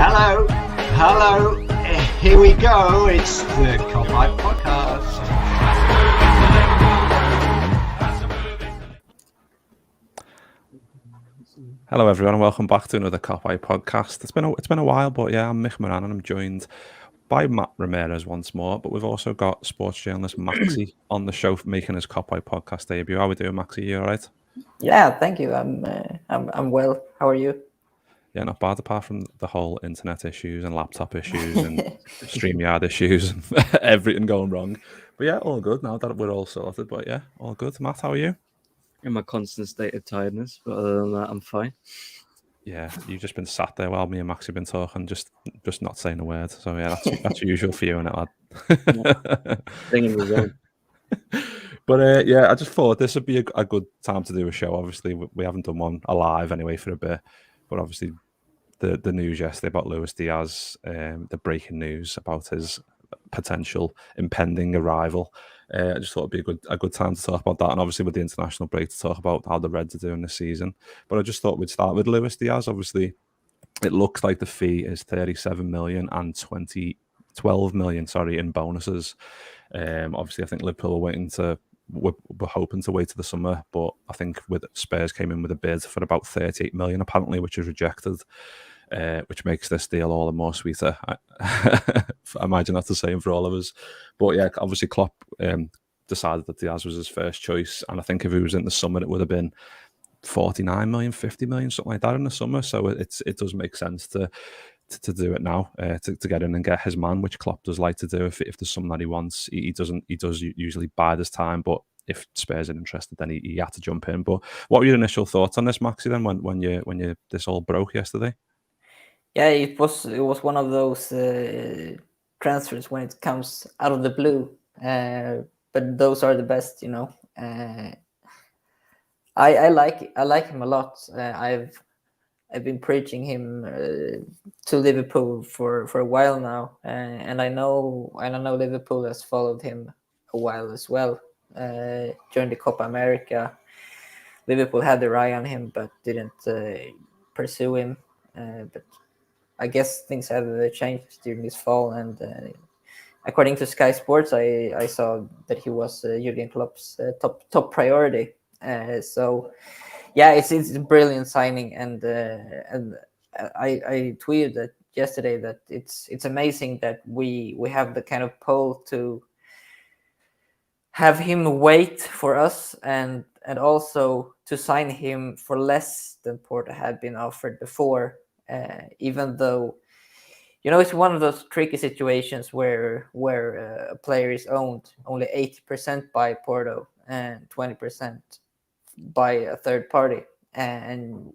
Hello, here we go. It's the Kopite Podcast. Hello everyone and welcome back to another Kopite Podcast. It's been a while, but yeah, I'm Mick Moran and I'm joined by Matt Ramirez once more, but we've also got sports journalist Maxi on the show making his Kopite Podcast debut. How are we doing, Maxi? You all right? Yeah, thank you. I'm well. How are you? Yeah, not bad, apart from the whole internet issues and laptop issues and StreamYard issues and everything going wrong. But yeah, all good now that we're all sorted. But yeah, all good. Matt, how are you? In my constant state of tiredness, but other than that, I'm fine. Yeah, you've just been sat there while me and Maxi have been talking, just not saying a word. So yeah, that's usual for you, isn't it, lad? But yeah, I just thought this would be a good time to do a show. Obviously, we haven't done one alive anyway for a bit, but obviously the news yesterday about Luis Diaz, the breaking news about his potential impending arrival. I just thought it'd be a good time to talk about that, and obviously with the international break to talk about how the Reds are doing this season. But I just thought we'd start with Luis Diaz. Obviously, it looks like the fee is 37 million and 12 million, in bonuses. Obviously, I think Liverpool we're hoping to wait to the summer, but I think with Spurs came in with a bid for about 38 million apparently, which was rejected. Which makes this deal all the more sweeter. I imagine that's the same for all of us. But yeah, obviously Klopp decided that Diaz was his first choice, and I think if he was in the summer, it would have been 49 million, 50 million, something like that in the summer. So it does make sense to do it now, to get in and get his man, which Klopp does like to do. If there's something that he wants, he does usually bide his time, but if Spurs are interested, then he had to jump in. But what were your initial thoughts on this, Maxi, then when you this all broke yesterday? Yeah, it was one of those transfers when it comes out of the blue, but those are the best, you know. I like him a lot. I've been preaching him to Liverpool for a while now, and I know Liverpool has followed him a while as well. During the Copa America, Liverpool had their eye on him but didn't pursue him. But I guess things have changed during this fall, and according to Sky Sports, I saw that he was Jurgen Klopp's top priority. So yeah, it's a brilliant signing, and I tweeted that yesterday that it's amazing that we have the kind of pull to have him wait for us and also to sign him for less than Porto had been offered before. Even though, you know, it's one of those tricky situations where a player is owned only 80% by Porto and 20% by a third party, and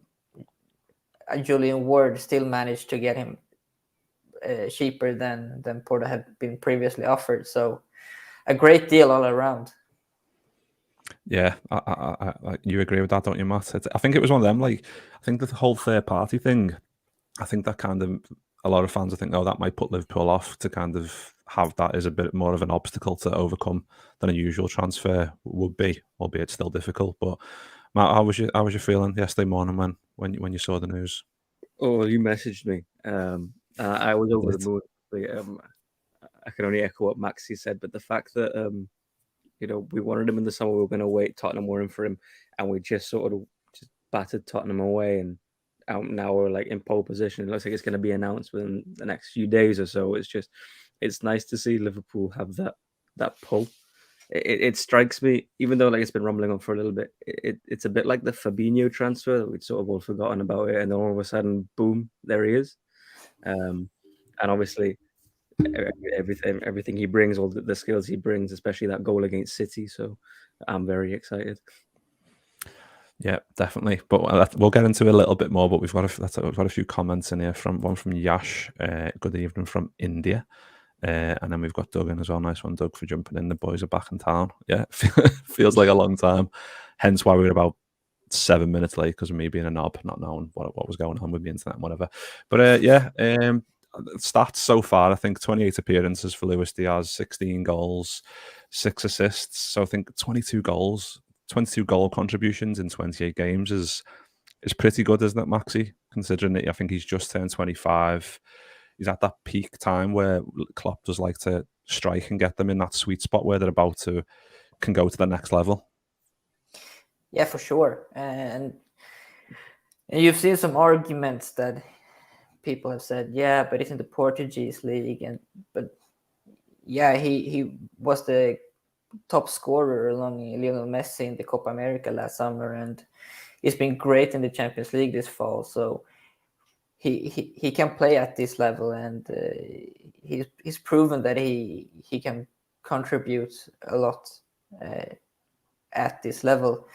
Julian Ward still managed to get him cheaper than Porto had been previously offered. So a great deal all around. Yeah, I you agree with that, don't you, Matt? I think it was one of them. Like, I think the whole third party thing, I think that kind of a lot of fans I think, oh, that might put Liverpool off to kind of have that as a bit more of an obstacle to overcome than a usual transfer would be, albeit still difficult. But Matt, how was your feeling yesterday morning when you saw the news? Oh, you messaged me. I was over the moon. I can only echo what Maxi said, but the fact that we wanted him in the summer, we were going to wait. Tottenham were in for him, and we just sort of just battered Tottenham away, and now we're like in pole position. It looks like it's going to be announced within the next few days or so. It's nice to see Liverpool have that pull. It strikes me, even though like it's been rumbling on for a little bit, it's a bit like the Fabinho transfer that we'd sort of all forgotten about it, and then all of a sudden, boom, there he is. And obviously, everything he brings, all the skills he brings, especially that goal against City. So I'm very excited. Yeah, definitely. But we'll get into it a little bit more. But we've got a few comments in here from Yash. Good evening from India. And then we've got Doug in as well. Nice one, Doug, for jumping in. The boys are back in town. Yeah, feels like a long time. Hence why we were about 7 minutes late, because of me being a knob, not knowing what was going on with the internet and whatever. But stats so far, I think 28 appearances for Luis Diaz, 16 goals, 6 assists. So I think 22 goal contributions in 28 games is pretty good, isn't it, Maxi? considering that I think he's just turned 25. He's at that peak time where Klopp does like to strike and get them in that sweet spot where they're about to can go to the next level. Yeah, for sure. And you've seen some arguments that people have said, yeah, but it's in the Portuguese league, but yeah, he was the top scorer along Lionel Messi in the Copa America last summer, and he's been great in the Champions League this fall. So he can play at this level, and he's proven that he can contribute a lot at this level.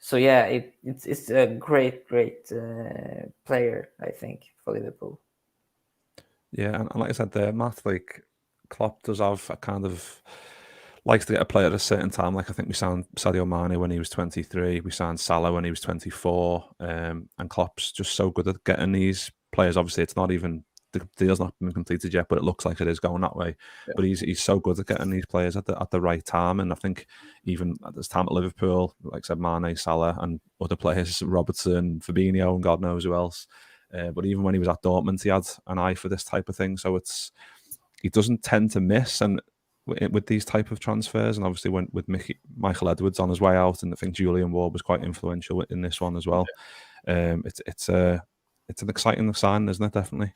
So yeah, it's a great player, I think, for Liverpool. Yeah, and like I said there, Matt, like Klopp does have a kind of likes to get a player at a certain time. Like I think we signed Sadio Mane when he was 23, we signed Salah when he was 24, and Klopp's just so good at getting these players. Obviously, it's not even the deal's not been completed yet, but it looks like it is going that way. Yeah. But he's so good at getting these players at the right time, and I think even at this time at Liverpool, like I said, Mane, Salah, and other players, Robertson, Fabinho, and God knows who else. But even when he was at Dortmund, he had an eye for this type of thing. So he doesn't tend to miss, and with these type of transfers, and obviously went with Michael Edwards on his way out, and I think Julian Ward was quite influential in this one as well. It's an exciting sign, isn't it? Definitely.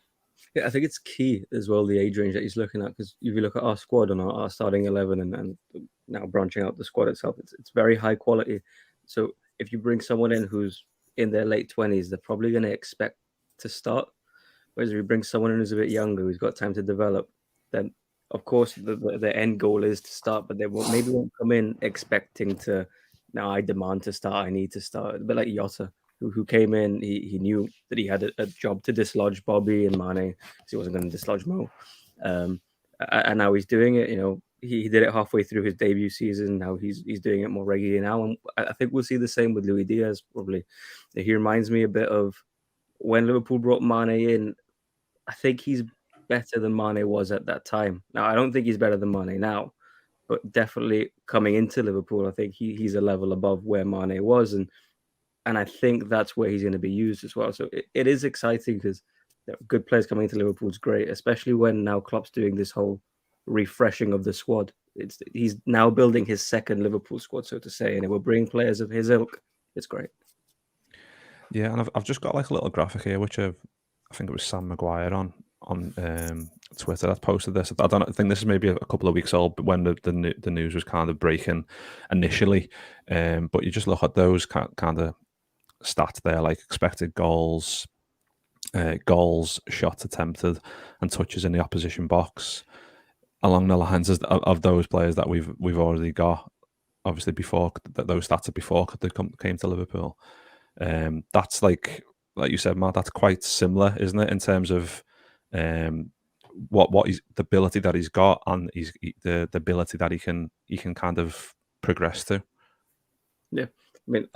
Yeah, I think it's key as well, the age range that he's looking at, because if you look at our squad and our starting 11 and now branching out the squad itself, it's very high quality. So if you bring someone in who's in their late 20s, they're probably going to expect to start. Whereas if you bring someone in who's a bit younger, who's got time to develop, then of course the end goal is to start, but they won't come in expecting to, now I demand to start, I need to start. A bit like Jota, who came in, he knew that he had a job to dislodge Bobby and Mane, because he wasn't going to dislodge Mo. And now he's doing it. You know, he did it halfway through his debut season. Now he's doing it more regularly now. And I think we'll see the same with Luis Diaz, probably. He reminds me a bit of when Liverpool brought Mane in. I think he's better than Mane was at that time. Now, I don't think he's better than Mane now, but definitely coming into Liverpool, I think he's a level above where Mane was. And I think that's where he's going to be used as well. So it is exciting because good players coming into Liverpool is great, especially when now Klopp's doing this whole refreshing of the squad. He's now building his second Liverpool squad, so to say, and it will bring players of his ilk. It's great. Yeah, and I've just got like a little graphic here, which I think it was Sam Maguire on Twitter that posted this. I think this is maybe a couple of weeks old, but when the news was kind of breaking initially. But you just look at those kind of stats there, like expected goals, goals, shots attempted, and touches in the opposition box, along the lines of those players that we've already got. Obviously, before those stats are before they came to Liverpool. That's like you said, Matt. That's quite similar, isn't it, in terms of what he's the ability that he's got and the ability that he can kind of progress to. Yeah, I mean,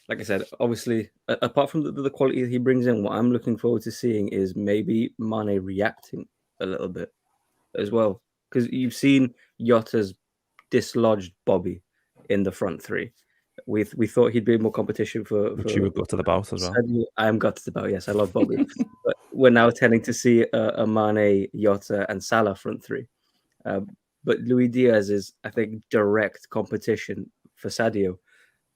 like I said, obviously, apart from the quality that he brings in, what I'm looking forward to seeing is maybe Mane reacting a little bit as well. Because you've seen Jota's dislodged Bobby in the front three. We thought he'd be more competition for you would go to the bout as well. I am got to the bout, yes. I love Bobby. But we're now tending to see a Mane, Jota, and Salah front three. But Luis Diaz is, I think, direct competition for Sadio.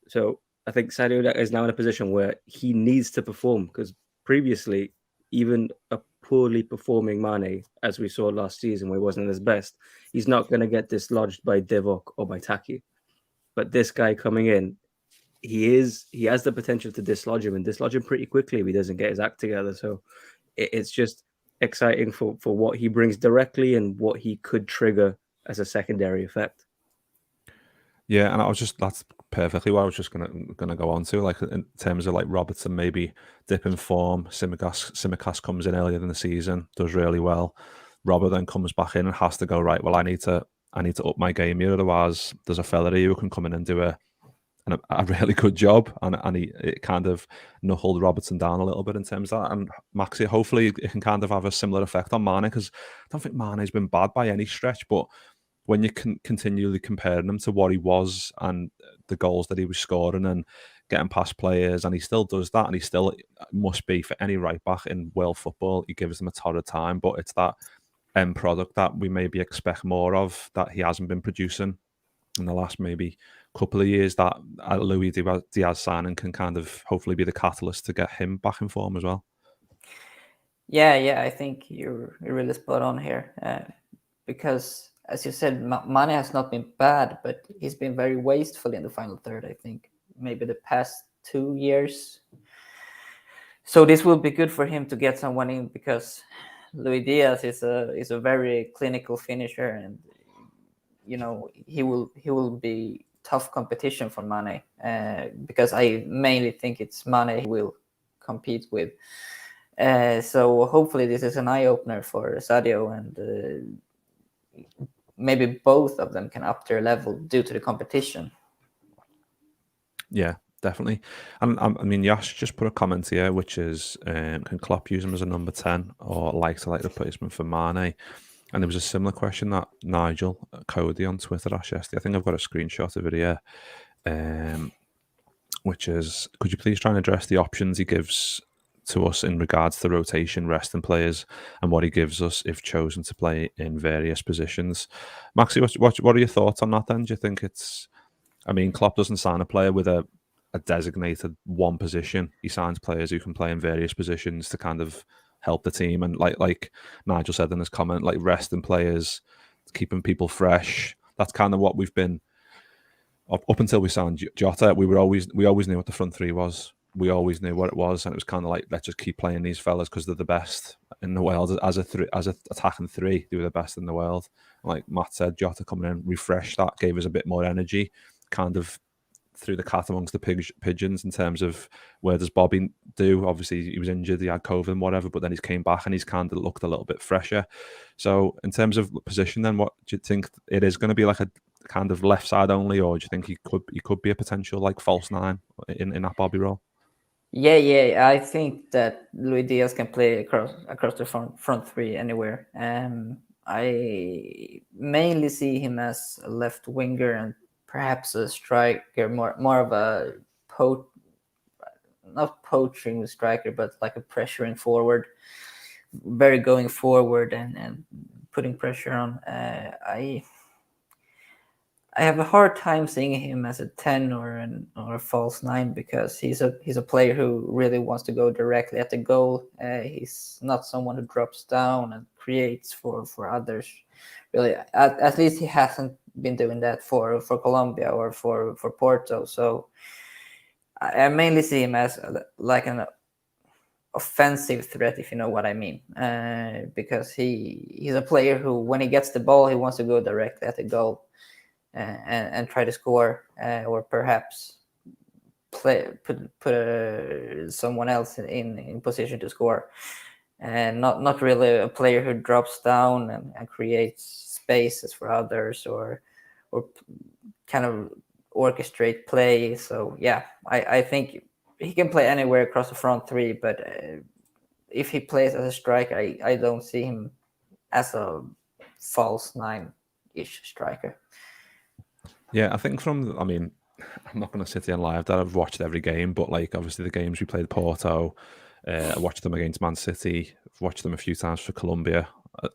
So I think Sadio is now in a position where he needs to perform, because previously, even a poorly performing Mane, as we saw last season where he wasn't at his best, he's not going to get dislodged by Divock or by Taki. But this guy coming in, he has the potential to dislodge him pretty quickly if he doesn't get his act together. So it's just exciting for what he brings directly and what he could trigger as a secondary effect. Yeah, and that's perfectly what I was just gonna go on to, like in terms of like Robertson maybe dip in form. Tsimikas comes in earlier in the season, does really well. Robert then comes back in and has to go, right, well, I need to up my game here, otherwise there's a fella here who can come in and do a really good job, and it kind of knuckled Robertson down a little bit in terms of that. And Maxi, hopefully it can kind of have a similar effect on Mane, because I don't think Mane's been bad by any stretch, but when you can continually comparing him to what he was and the goals that he was scoring, and getting past players, and he still does that, and he still must be, for any right back in world football, he gives them a torrid time, but it's that end product that we maybe expect more of that he hasn't been producing in the last maybe couple of years, that Luis Diaz signing can kind of hopefully be the catalyst to get him back in form as well. Yeah, I think you're really spot on here, because as you said, Mane has not been bad, but he's been very wasteful in the final third, I think, maybe the past 2 years. So this will be good for him to get someone in, because Luis Diaz is a very clinical finisher, and he will be tough competition for Mane, because I mainly think it's Mane he will compete with. So hopefully this is an eye-opener for Sadio, and maybe both of them can up their level due to the competition. Yeah, definitely. And I mean, Yash just put a comment here, which is, can Klopp use him as a number 10 or like replacement for Mane? And there was a similar question that Nigel Cody on Twitter asked yesterday. I think I've got a screenshot of it here, which is, could you please try and address the options he gives to us in regards to rotation, resting players, and what he gives us if chosen to play in various positions? Maxi, what are your thoughts on that then? Do you think it's... I mean, Klopp doesn't sign a player with a designated one position. He signs players who can play in various positions to kind of help the team. And like Nigel said in his comment, like resting players, keeping people fresh. That's kind of what we've been up until we signed Jota. We always knew what the front three was. We always knew what it was, and it was kind of like, let's just keep playing these fellas because they're the best in the world. As a attacking three, they were the best in the world. Like Matt said, Jota coming in, refreshed that, gave us a bit more energy, kind of threw the cat amongst the pigeons in terms of where does Bobby do. Obviously, he was injured, he had COVID and whatever, but then he's came back and he's kind of looked a little bit fresher. So in terms of position, then what do you think? It is going to be like a kind of left side only, or do you think he could be a potential like false nine in that Bobby role? Yeah. I think that Luis Diaz can play across the front three anywhere. I mainly see him as a left winger and perhaps a striker, more of a not poaching striker, but like a pressuring forward, very going forward and putting pressure on. I have a hard time seeing him as a 10 or a false 9, because he's a player who really wants to go directly at the goal. He's not someone who drops down and creates for others. Really, at least he hasn't been doing that for Colombia or for Porto. So I mainly see him as like an offensive threat, if you know what I mean, because he's a player who, when he gets the ball, he wants to go directly at the goal. And try to score, or perhaps put someone else in position to score, and not really a player who drops down and creates spaces for others or kind of orchestrate play. So yeah, I think he can play anywhere across the front three, but if he plays as a striker, I don't see him as a false 9-ish striker. Yeah, I think I'm not going to sit here and lie that I've watched every game, but like obviously the games we played Porto, I watched them against Man City, I've watched them a few times for Colombia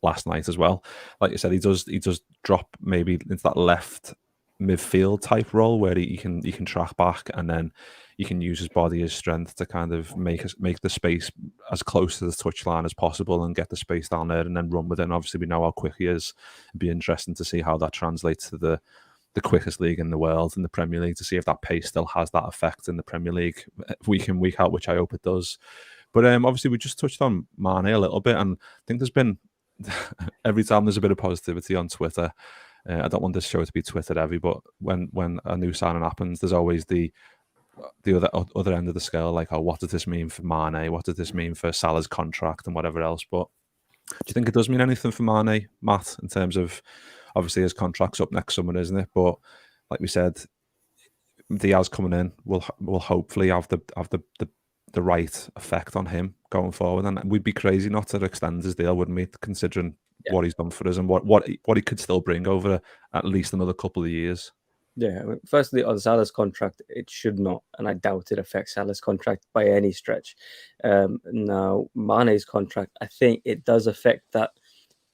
last night as well. Like you said, he does drop maybe into that left midfield type role where he can track back, and then he can use his body, his strength to kind of make the space as close to the touchline as possible and get the space down there and then run with it. And obviously we know how quick he is. It'd be interesting to see how that translates to the quickest league in the world, in the Premier League, to see if that pace still has that effect in the Premier League week in, week out, which I hope it does. But obviously we just touched on Mane a little bit, and I think there's been, every time there's a bit of positivity on Twitter, I don't want this show to be Twitter heavy, but when a new signing happens, there's always the other end of the scale, like, oh, what does this mean for Mane? What does this mean for Salah's contract and whatever else? But do you think it does mean anything for Mane, Matt, in terms of, obviously his contract's up next summer, isn't it? But like we said, Diaz coming in will hopefully have the right effect on him going forward. And we'd be crazy not to extend his deal, wouldn't we? Considering what he's done for us and what he could still bring over at least another couple of years. Yeah, firstly, on Salah's contract, it should not, and I doubt it affects Salah's contract by any stretch. Now, Mane's contract, I think it does affect that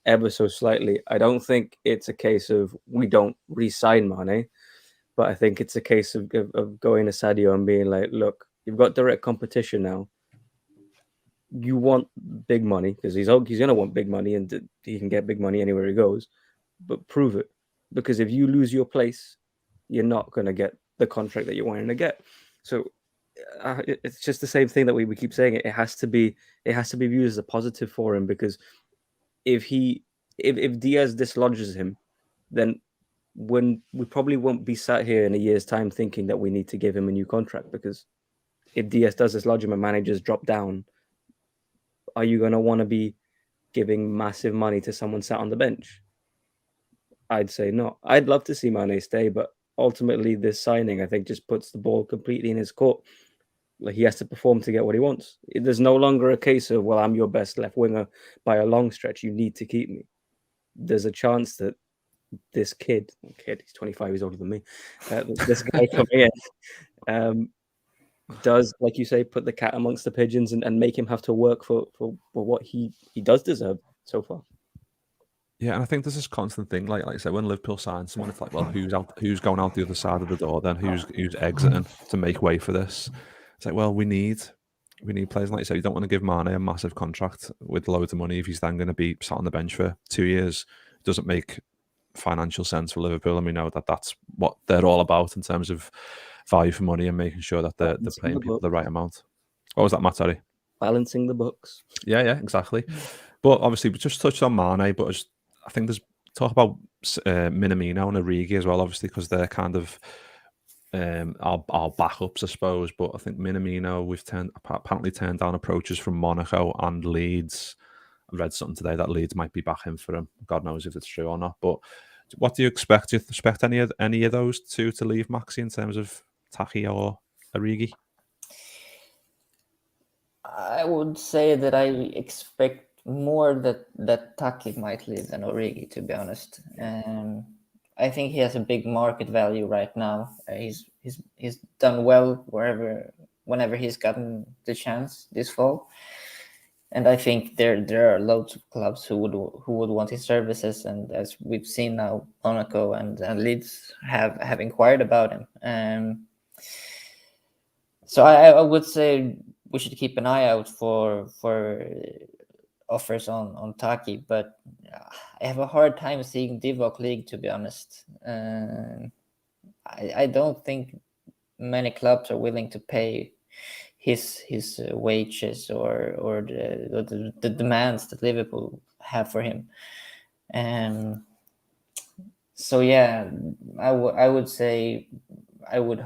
ever so slightly. I don't think it's a case of we don't re-sign Mane, but I think it's a case of going to Sadio and being like, look, you've got direct competition now. You want big money because he's going to want big money, and he can get big money anywhere he goes, but prove it. Because if you lose your place, you're not going to get the contract that you're wanting to get. So it's just the same thing that we keep saying. It has to be viewed as a positive for him, because if Diaz dislodges him, then when we probably won't be sat here in a year's time thinking that we need to give him a new contract, because if Diaz does dislodge him and managers drop down, are you going to want to be giving massive money to someone sat on the bench? I'd say not. I'd love to see Mane stay, but ultimately this signing, I think, just puts the ball completely in his court. Like, he has to perform to get what he wants. There's no longer a case of, well, I'm your best left winger by a long stretch, you need to keep me. There's a chance that this kid, he's 25 years older than me, this guy coming in, does, like you say, put the cat amongst the pigeons and make him have to work for what he does deserve so far. Yeah, and I think there's this constant thing, like I said, when Liverpool signs someone, it's like, well, who's going out the other side of the door then? Who's exiting to make way for this? It's like, well, we need players, like you said. You don't want to give Mane a massive contract with loads of money if he's then going to be sat on the bench for 2 years. It doesn't make financial sense for Liverpool, and we know that that's what they're all about in terms of value for money and making sure that they're paying people the right amount. What was that, Matt? Sorry? Balancing the books. Yeah, exactly. But obviously, we just touched on Mane, but I think there's talk about Minamino and Origi as well, obviously, because they're kind of our backups, I suppose. But I think Minamino, we've apparently turned down approaches from Monaco and Leeds. I read something today that Leeds might be back in for him. God knows if it's true or not. But what do you expect? Do you expect any of those two to leave Maxi in terms of Taki or Origi? I would say that I expect more that Taki might leave than Origi, to be honest. I think he has a big market value right now. He's done well whenever he's gotten the chance this fall, and I think there are loads of clubs who would want his services, and as we've seen now, Monaco and Leeds have inquired about him. So I would say we should keep an eye out for offers on Taki, but I have a hard time seeing Divock League, to be honest. I don't think many clubs are willing to pay his wages or the demands that Liverpool have for him. So yeah, I would say I would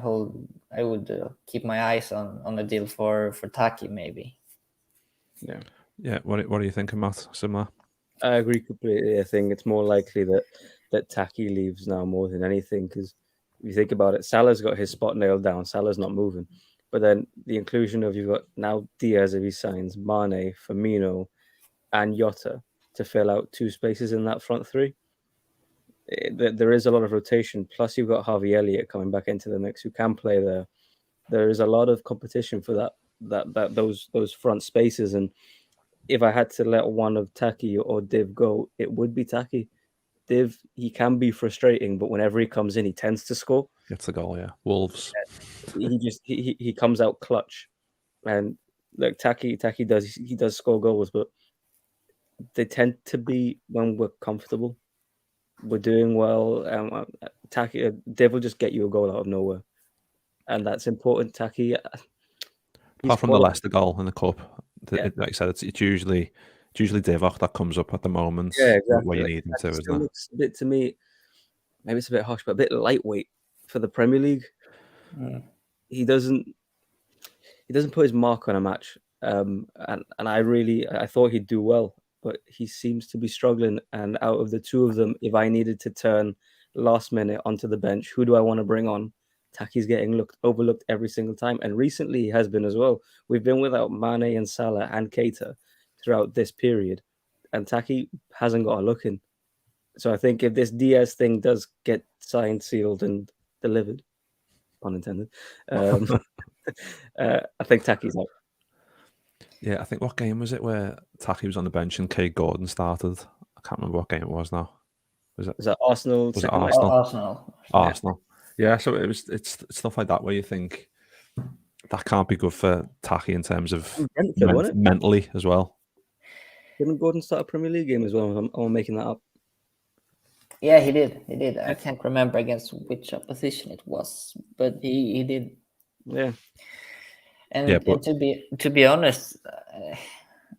keep my eyes on a deal for Taki, maybe. Yeah. What are you thinking, Matt? Similar? I agree completely. I think it's more likely that Taki leaves now more than anything, because if you think about it, Salah's got his spot nailed down. Salah's not moving. But then the inclusion of, you've got now Diaz if he signs, Mane, Firmino, and Jota to fill out two spaces in that front three. There is a lot of rotation. Plus, you've got Harvey Elliott coming back into the mix, who can play there. There is a lot of competition for those front spaces. And if I had to let one of Taki or Div go, it would be Taki. Div, he can be frustrating, but whenever he comes in, he tends to score. Gets the goal, yeah. Wolves. He comes out clutch, and like Taki does score goals, but they tend to be when we're comfortable, we're doing well. Taki, Div will just get you a goal out of nowhere, and that's important. Taki, apart from the Leicester goal in the cup, like you said, it's usually Divock that comes up at the moment. Yeah, exactly. Where you need him to, isn't it? Looks a bit, to me, maybe it's a bit harsh, but a bit lightweight for the Premier League. He doesn't put his mark on a match, and I thought he'd do well, but he seems to be struggling. And out of the two of them, if I needed to turn last minute onto the bench, who do I want to bring on? Taki's getting overlooked every single time, and recently he has been as well. We've been without Mane and Salah and Keita throughout this period, and Taki hasn't got a look in. So I think if this Diaz thing does get signed, sealed, and delivered, pun intended. I think Taki's out. Yeah, I think what game was it where Taki was on the bench and Kay Gordon started? I can't remember what game it was now. Was that Arsenal? Was it second leg? Arsenal? Arsenal. Arsenal. Yeah, so it's stuff like that where you think that can't be good for Taki in terms of Brentford, wasn't it? mentally as well. Didn't Gordon start a Premier League game as well? I'm making that up. Yeah, he did. I can't remember against which opposition it was, but he did. Yeah. And, Yeah, but- and to be honest,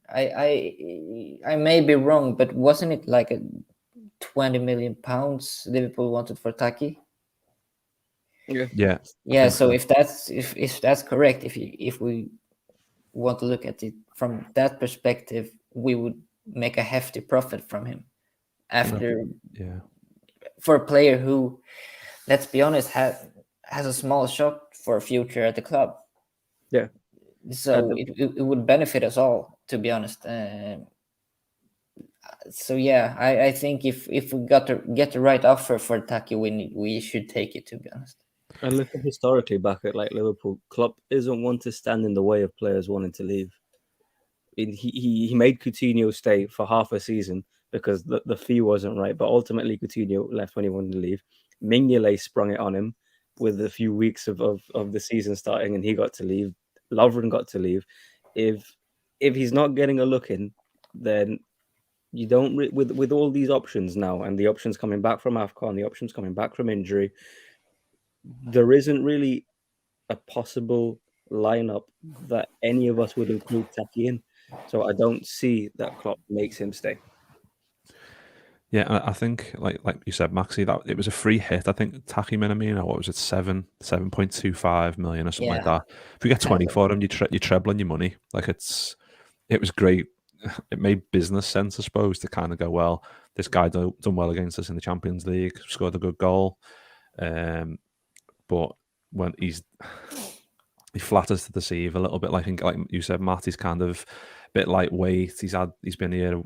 I may be wrong, but wasn't it like a 20 million pounds Liverpool wanted for Taki? Yeah. Yeah. So if that's correct, if we want to look at it from that perspective, we would make a hefty profit from him after. Yeah. For a player who, let's be honest, has a small shot for a future at the club. Yeah. So it would benefit us all, to be honest. So yeah, I think if we got to get the right offer for Taki, we should take it, to be honest. And looking historically back at like Liverpool, Klopp isn't one to stand in the way of players wanting to leave. He made Coutinho stay for half a season because the fee wasn't right, but ultimately Coutinho left when he wanted to leave. Mignolet sprung it on him with a few weeks of the season starting, and he got to leave. Lovren got to leave. If he's not getting a look in, then you don't with all these options now, and the options coming back from AFCON, the options coming back from injury, there isn't really a possible lineup that any of us would include Taki in. So I don't see that Klopp makes him stay. Yeah, I think like you said, Maxi, that it was a free hit. I think Taki Minamino, what was it, 7.25 million or something like that. If you get 20 for him, you're trebling your money. Like it was great. It made business sense, I suppose, to kind of go, well, this guy done well against us in the Champions League, scored a good goal. But when he flatters to deceive a little bit, like you said, Matt, he's kind of a bit lightweight. He's been here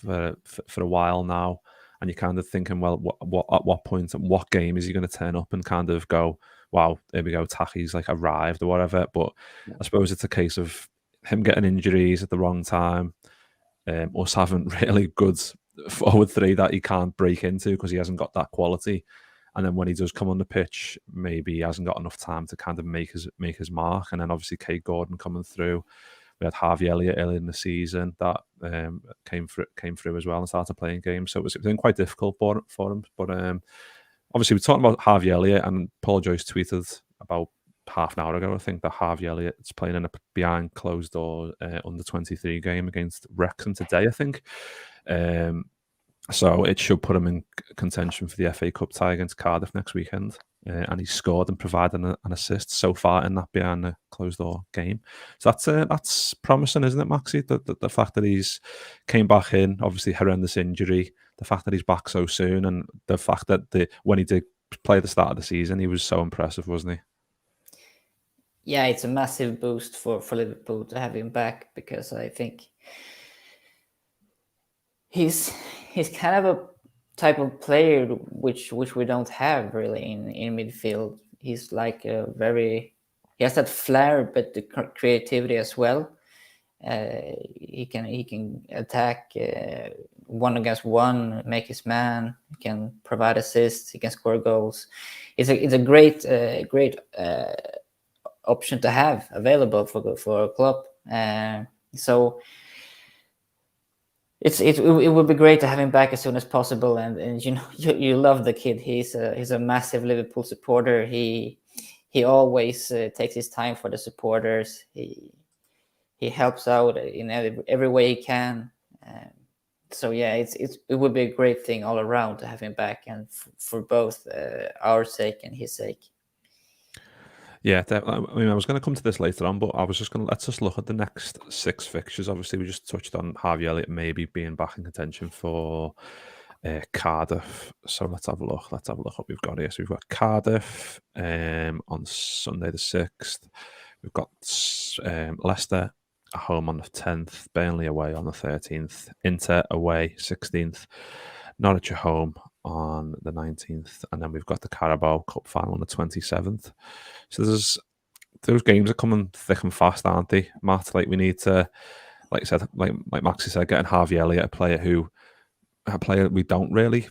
for a while now, and you're kind of thinking, well, at what point and what game is he going to turn up and kind of go, wow, there we go, Taki's like arrived or whatever. But I suppose it's a case of him getting injuries at the wrong time, us having really good forward three that he can't break into because he hasn't got that quality. And then when he does come on the pitch, maybe he hasn't got enough time to kind of make his mark. And then obviously Kay Gordon coming through. We had Harvey Elliott early in the season that came through as well and started playing games. So it was been quite difficult for him. But obviously we're talking about Harvey Elliott, and Paul Joyce tweeted about half an hour ago, I think, that Harvey Elliott is playing in a behind closed door under 23 game against Wrexham today, I think. So it should put him in contention for the FA Cup tie against Cardiff next weekend. And he's scored and provided an assist so far in that behind the closed door game. So that's promising, isn't it, Maxi? The fact that he's came back in, obviously horrendous injury, the fact that he's back so soon, and the fact that when he did play at the start of the season, he was so impressive, wasn't he? Yeah, it's a massive boost for Liverpool to have him back, because I think he's kind of a type of player which we don't have really in midfield. He's like he has that flair, but the creativity as well. He can attack 1-against-1, make his man. He can provide assists. He can score goals. It's a great option to have available for a club. So it would be great to have him back as soon as possible. And you know, you love the kid. He's a massive Liverpool supporter. He always takes his time for the supporters. He helps out in every way he can. So yeah, it would be a great thing all around to have him back, and for both our sake and his sake. Yeah, I mean, I was going to come to this later on, but I was just going to let's just look at the next 6 fixtures. Obviously, we just touched on Harvey Elliott maybe being back in contention for Cardiff. So let's have a look. Let's have a look what we've got here. So we've got Cardiff on Sunday the 6th. We've got Leicester at home on the 10th, Burnley away on the 13th, Inter away 16th, Norwich at home on the 19th, and then we've got the Carabao Cup final on the 27th. So those games are coming thick and fast, aren't they, Matt? Like we need to, like I said, like Maxi said, getting Harvey Elliott, a player we don't really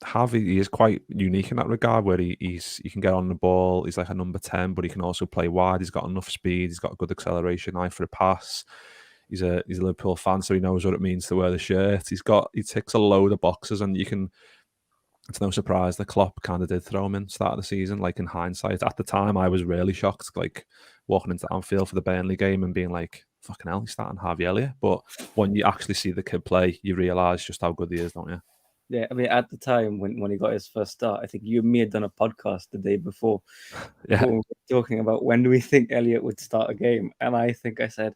have. He is quite unique in that regard, where he can get on the ball. He's like a number 10, but he can also play wide. He's got enough speed. He's got good acceleration, eye for a pass. He's a Liverpool fan, so he knows what it means to wear the shirt. He ticks a load of boxes, and it's no surprise that Klopp kind of did throw him in start of the season. Like in hindsight, at the time, I was really shocked, like walking into Anfield for the Burnley game and being like, "Fucking hell, he's starting Harvey Elliott." But when you actually see the kid play, you realise just how good he is, don't you? Yeah, I mean, at the time when he got his first start, I think you and me had done a podcast the day before. Yeah, We were talking about when do we think Elliot would start a game, and I think I said,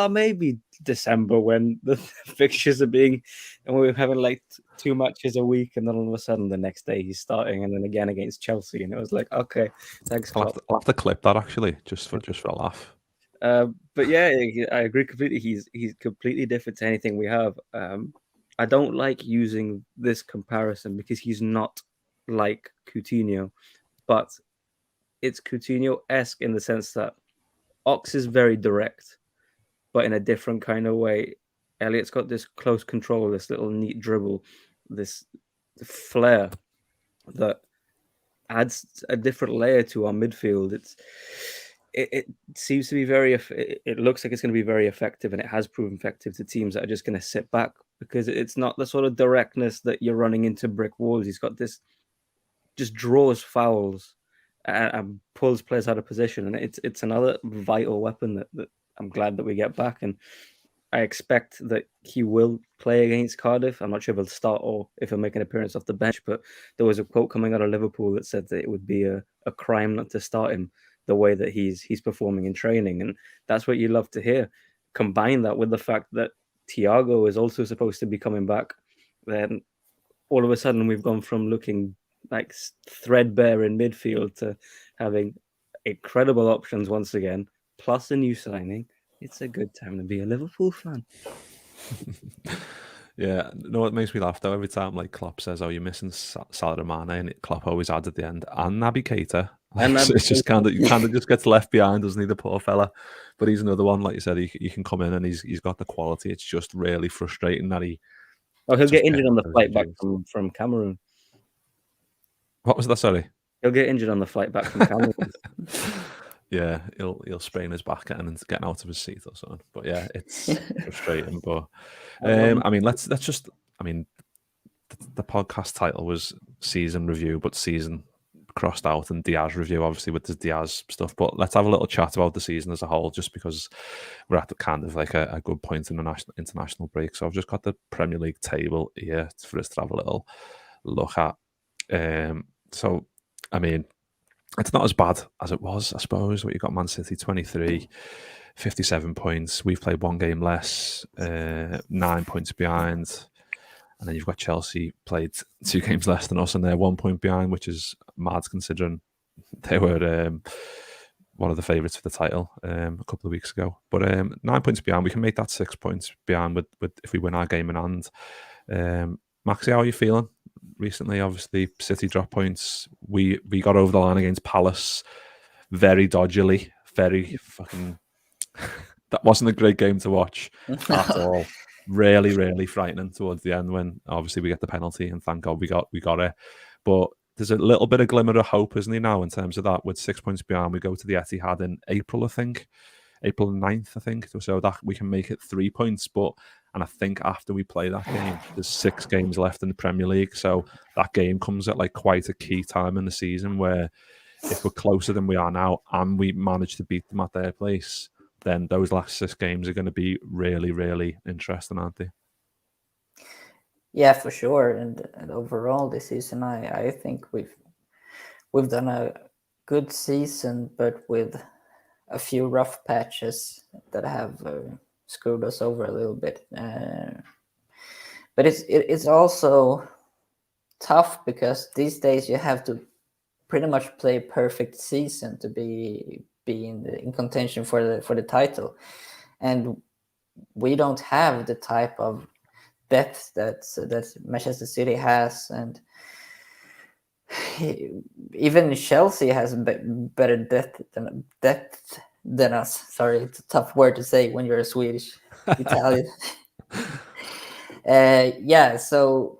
maybe December when the fixtures are being, and we were having like 2 matches a week, and then all of a sudden the next day he's starting, and then again against Chelsea, and it was like, okay, thanks. I'll have to clip that actually, just for a laugh. But yeah, I agree completely. He's completely different to anything we have. I don't like using this comparison because he's not like Coutinho, but it's Coutinho-esque in the sense that Ox is very direct, but in a different kind of way. Elliot's got this close control, this little neat dribble, this flair that adds a different layer to our midfield. It seems to be it looks like it's going to be very effective, and it has proven effective to teams that are just going to sit back, because it's not the sort of directness that you're running into brick walls. He's got this, just draws fouls and pulls players out of position, and it's another vital weapon that I'm glad that we get back. And I expect that he will play against Cardiff. I'm not sure if he'll start or if he'll make an appearance off the bench, but there was a quote coming out of Liverpool that said that it would be a crime not to start him the way that he's performing in training. And that's what you love to hear. Combine that with the fact that Thiago is also supposed to be coming back, then all of a sudden we've gone from looking like threadbare in midfield to having incredible options once again, plus a new signing. It's a good time to be a Liverpool fan. Yeah, no, it makes me laugh though. Every time like Klopp says, "Oh, you're missing Salah and Mane," and Klopp always adds at the end, "and Naby Keita." So it's just kind of just gets left behind, doesn't he, the poor fella? But he's another one, like you said, he can come in and he's got the quality. It's just really frustrating that he'll get injured on the flight back from Cameroon. What was that? Sorry, he'll get injured on the flight back from Cameroon. Yeah, he'll sprain his back getting out of his seat or something. But yeah, it's frustrating. But I mean, let's just. I mean, the podcast title was season review, but season crossed out, and Diaz review, obviously with the Diaz stuff. But let's have a little chat about the season as a whole, just because we're at the kind of like a good point in the international break. So I've just got the Premier League table here for us to have a little look at. So I mean, it's not as bad as it was, I suppose. What you got, Man City 23, 57 points. We've played one game less, 9 points behind. And then you've got Chelsea played 2 games less than us, and they're 1 point behind, which is mad considering they were one of the favourites for the title a couple of weeks ago. But 9 points behind, we can make that 6 points behind with if we win our game in hand. Maxi, how are you feeling recently? Obviously, City dropped points. We got over the line against Palace very dodgily, very fucking... That wasn't a great game to watch at all. Really, really frightening towards the end when obviously we get the penalty, and thank God we got it. But there's a little bit of glimmer of hope, isn't there, now in terms of that? With 6 points behind, we go to the Etihad in April, I think. April 9th, I think. So that we can make it 3 points. And I think after we play that game, there's 6 games left in the Premier League. So that game comes at like quite a key time in the season where if we're closer than we are now and we manage to beat them at their place, then those last 6 games are going to be really, really interesting, aren't they? Yeah, for sure. And overall this season, I think we've done a good season, but with a few rough patches that have screwed us over a little bit. But it's also tough because these days you have to pretty much play a perfect season to be in contention for the title, and we don't have the type of depth that Manchester City has, and even Chelsea has better depth than us. Sorry, it's a tough word to say when you're a Swedish Italian. Yeah, so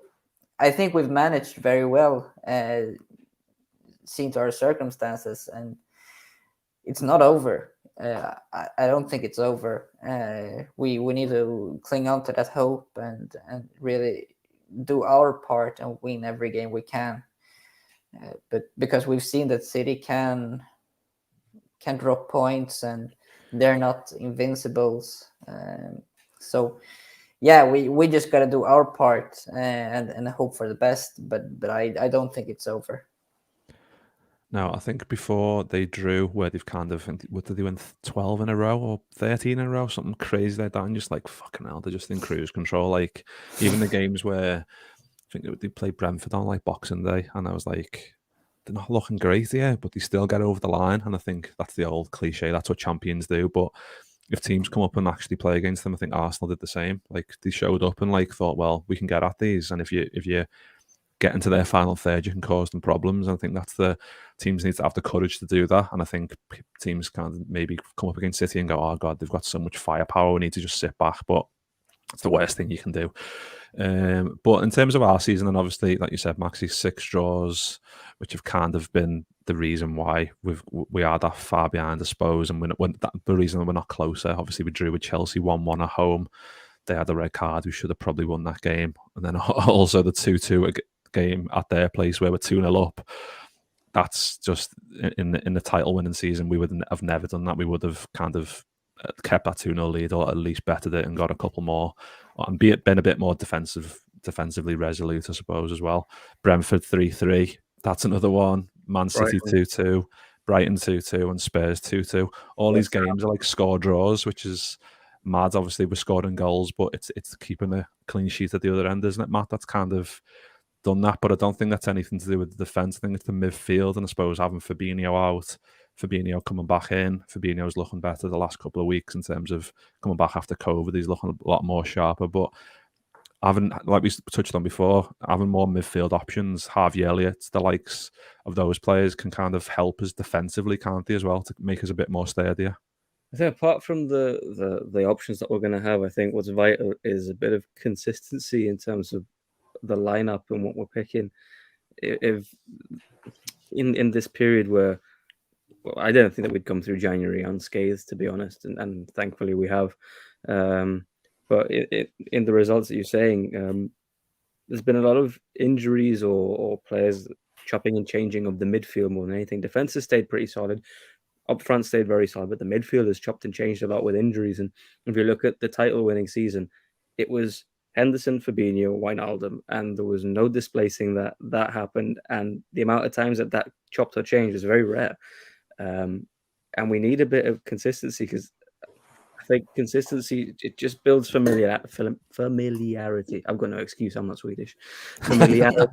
I think we've managed very well, seen to our circumstances, and it's not over. I don't think it's over. We need to cling on to that hope and really do our part and win every game we can. But because we've seen that City can drop points and they're not invincibles. So yeah, we just got to do our part and hope for the best. But I don't think it's over. No, I think before they drew, where they've kind of, what did they win, 12 in a row or 13 in a row, something crazy like that, and just like, fucking hell, they're just in cruise control. Like, even the games where I think they played Brentford on like Boxing Day, and I was like, they're not looking great here, but they still get over the line. And I think that's the old cliche, that's what champions do. But if teams come up and actually play against them, I think Arsenal did the same. Like, they showed up and like thought, well, we can get at these, and if you get into their final third, you can cause them problems. And I think that's the teams need to have the courage to do that. And I think teams kind of maybe come up against City and go, oh God, they've got so much firepower, we need to just sit back. But it's the worst thing you can do. But in terms of our season, and obviously, like you said, Maxi, 6 draws, which have kind of been the reason why we are that far behind, I suppose. And the reason we're not closer, obviously, we drew with Chelsea 1-1 at home. They had a red card. We should have probably won that game. And then also the 2-2 game at their place where we're 2-0 up. That's just in the title winning season, we would have never done that. We would have kind of kept that 2-0 lead, or at least bettered it and got a couple more, and been a bit more defensively resolute, I suppose, as well. Brentford 3-3, that's another one. Man City 2-2, Brighton 2-2, and Spurs 2-2. All these games are like score draws, which is mad. Obviously, we're scoring goals, but it's keeping a clean sheet at the other end, isn't it, Matt? That's kind of done that, but I don't think that's anything to do with the defence. I think it's the midfield, and I suppose having Fabinho out, Fabinho coming back in. Fabinho's looking better the last couple of weeks in terms of coming back after COVID. He's looking a lot more sharper, but having, like we touched on before, having more midfield options, Harvey Elliott, the likes of those players can kind of help us defensively, can't they, as well, to make us a bit more steadier. I think apart from the options that we're going to have, I think what's vital is a bit of consistency in terms of the lineup and what we're picking. If in this period where, well, I don't think that we'd come through January unscathed, to be honest, and thankfully we have. But in the results that you're saying, there's been a lot of injuries or players chopping and changing of the midfield more than anything. Defense has stayed pretty solid. Up front stayed very solid, but the midfield has chopped and changed a lot with injuries. And if you look at the title-winning season, it was Henderson, Fabinho, Wijnaldum, and there was no displacing that happened. And the amount of times that chopped or changed is very rare. And we need a bit of consistency, because I think consistency, it just builds familiarity. I've got no excuse, I'm not Swedish. Familiarity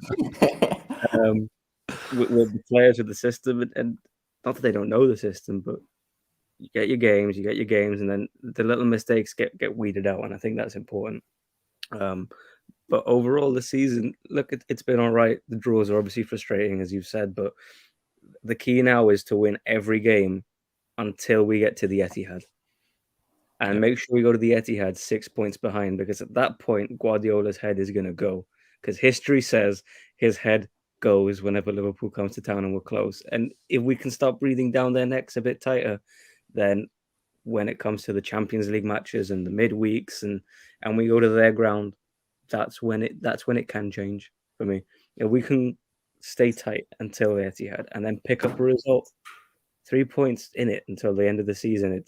with the players of the system, and not that they don't know the system, but you get your games, and then the little mistakes get weeded out, and I think that's important. But overall, the season, look, it's been all right. The draws are obviously frustrating, as you've said, but the key now is to win every game until we get to the Etihad. And make sure we go to the Etihad 6 points behind, because at that point, Guardiola's head is going to go. Because history says his head goes whenever Liverpool comes to town and we're close. And if we can start breathing down their necks a bit tighter, then when it comes to the Champions League matches and the midweeks and we go to their ground, that's when it can change for me. If we can stay tight until the Etihad and then pick up a result, 3 points in it until the end of the season,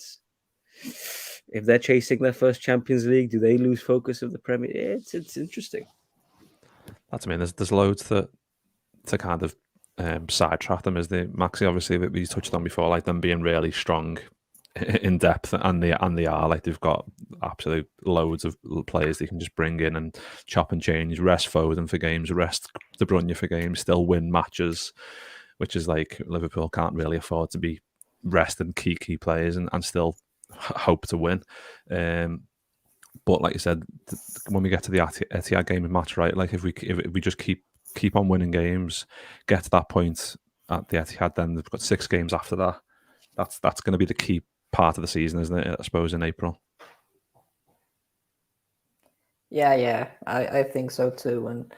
if they're chasing their first Champions League, do they lose focus of the Premier? It's interesting. That's, I mean, there's loads to kind of sidetrack them, as the Maxi, obviously, that we touched on before, like them being really strong in depth, and they are, like, they've got absolute loads of players they can just bring in and chop and change, rest Foden for games, rest De Bruyne for games, still win matches, which is like Liverpool can't really afford to be resting key players and still hope to win. But like you said, when we get to the Etihad game and match, right, like if we just keep keep on winning games, get to that point at the Etihad. Then they've got 6 games after that. That's going to be the key part of the season, isn't it? I suppose in April. Yeah, I think so too. And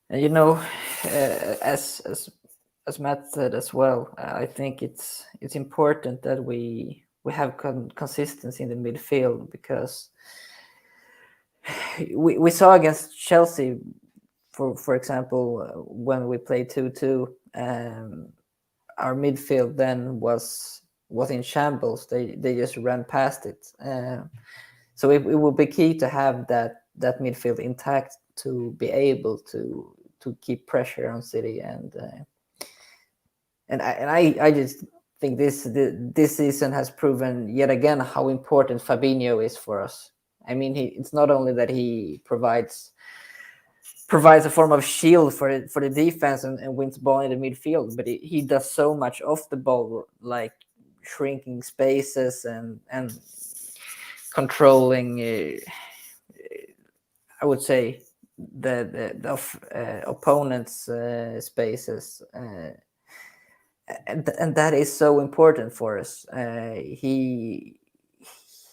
you know, as Matt said as well, I think it's important that we have consistency in the midfield, because we saw against Chelsea, for example, when we played 2-2, our midfield then was in shambles. They just ran past it. So it will be key to have that midfield intact to be able to keep pressure on City, and I just think this season has proven yet again how important Fabinho is for us. I mean, it's not only that he provides a form of shield for the defense and wins ball in the midfield, but he does so much off the ball, like shrinking spaces and controlling. I would say the opponents' spaces, and that is so important for us. He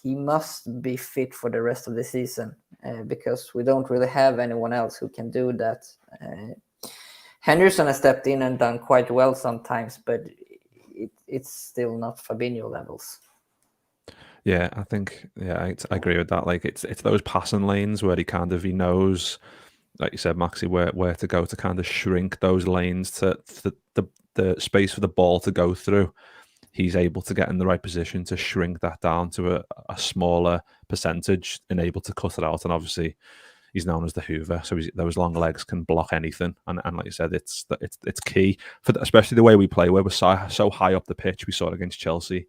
must be fit for the rest of the season, because we don't really have anyone else who can do that. Henderson has stepped in and done quite well sometimes, but it's still not Fabinho levels. Yeah, I think I agree with that. Like it's those passing lanes where he knows, like you said, Maxi, where to go to kind of shrink those lanes to the space for the ball to go through. He's able to get in the right position to shrink that down to a smaller percentage and able to cut it out. And obviously, he's known as the Hoover, so those long legs can block anything. And like you said, it's key for especially the way we play, where we're so high up the pitch. We saw it against Chelsea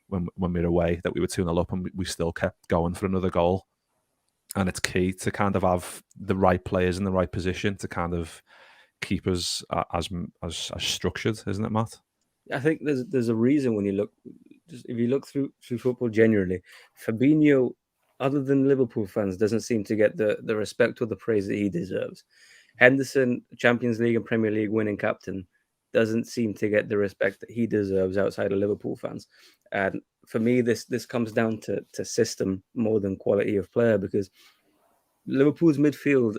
when we were away, that we were 2-0 up and we still kept going for another goal. And it's key to kind of have the right players in the right position to kind of keep us as structured, isn't it, Matt? I think there's a reason when you look, just if you look through football generally, Fabinho, other than Liverpool fans, doesn't seem to get the respect or the praise that he deserves. Henderson, Champions League and Premier League winning captain, doesn't seem to get the respect that he deserves outside of Liverpool fans. And for me, this comes down to system more than quality of player, because Liverpool's midfield,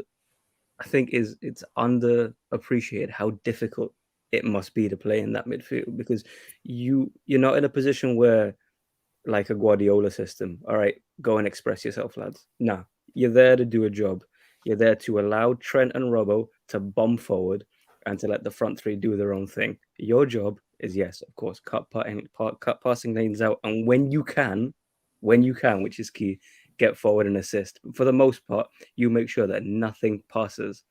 I think, it's underappreciated how difficult it must be to play in that midfield, because you're not in a position where, like a Guardiola system, all right, go and express yourself, lads. No, you're there to do a job. You're there to allow Trent and Robbo to bomb forward and to let the front three do their own thing. Your job is, yes, of course, cut passing lanes out, and when you can, which is key, get forward and assist. But for the most part, you make sure that nothing passes,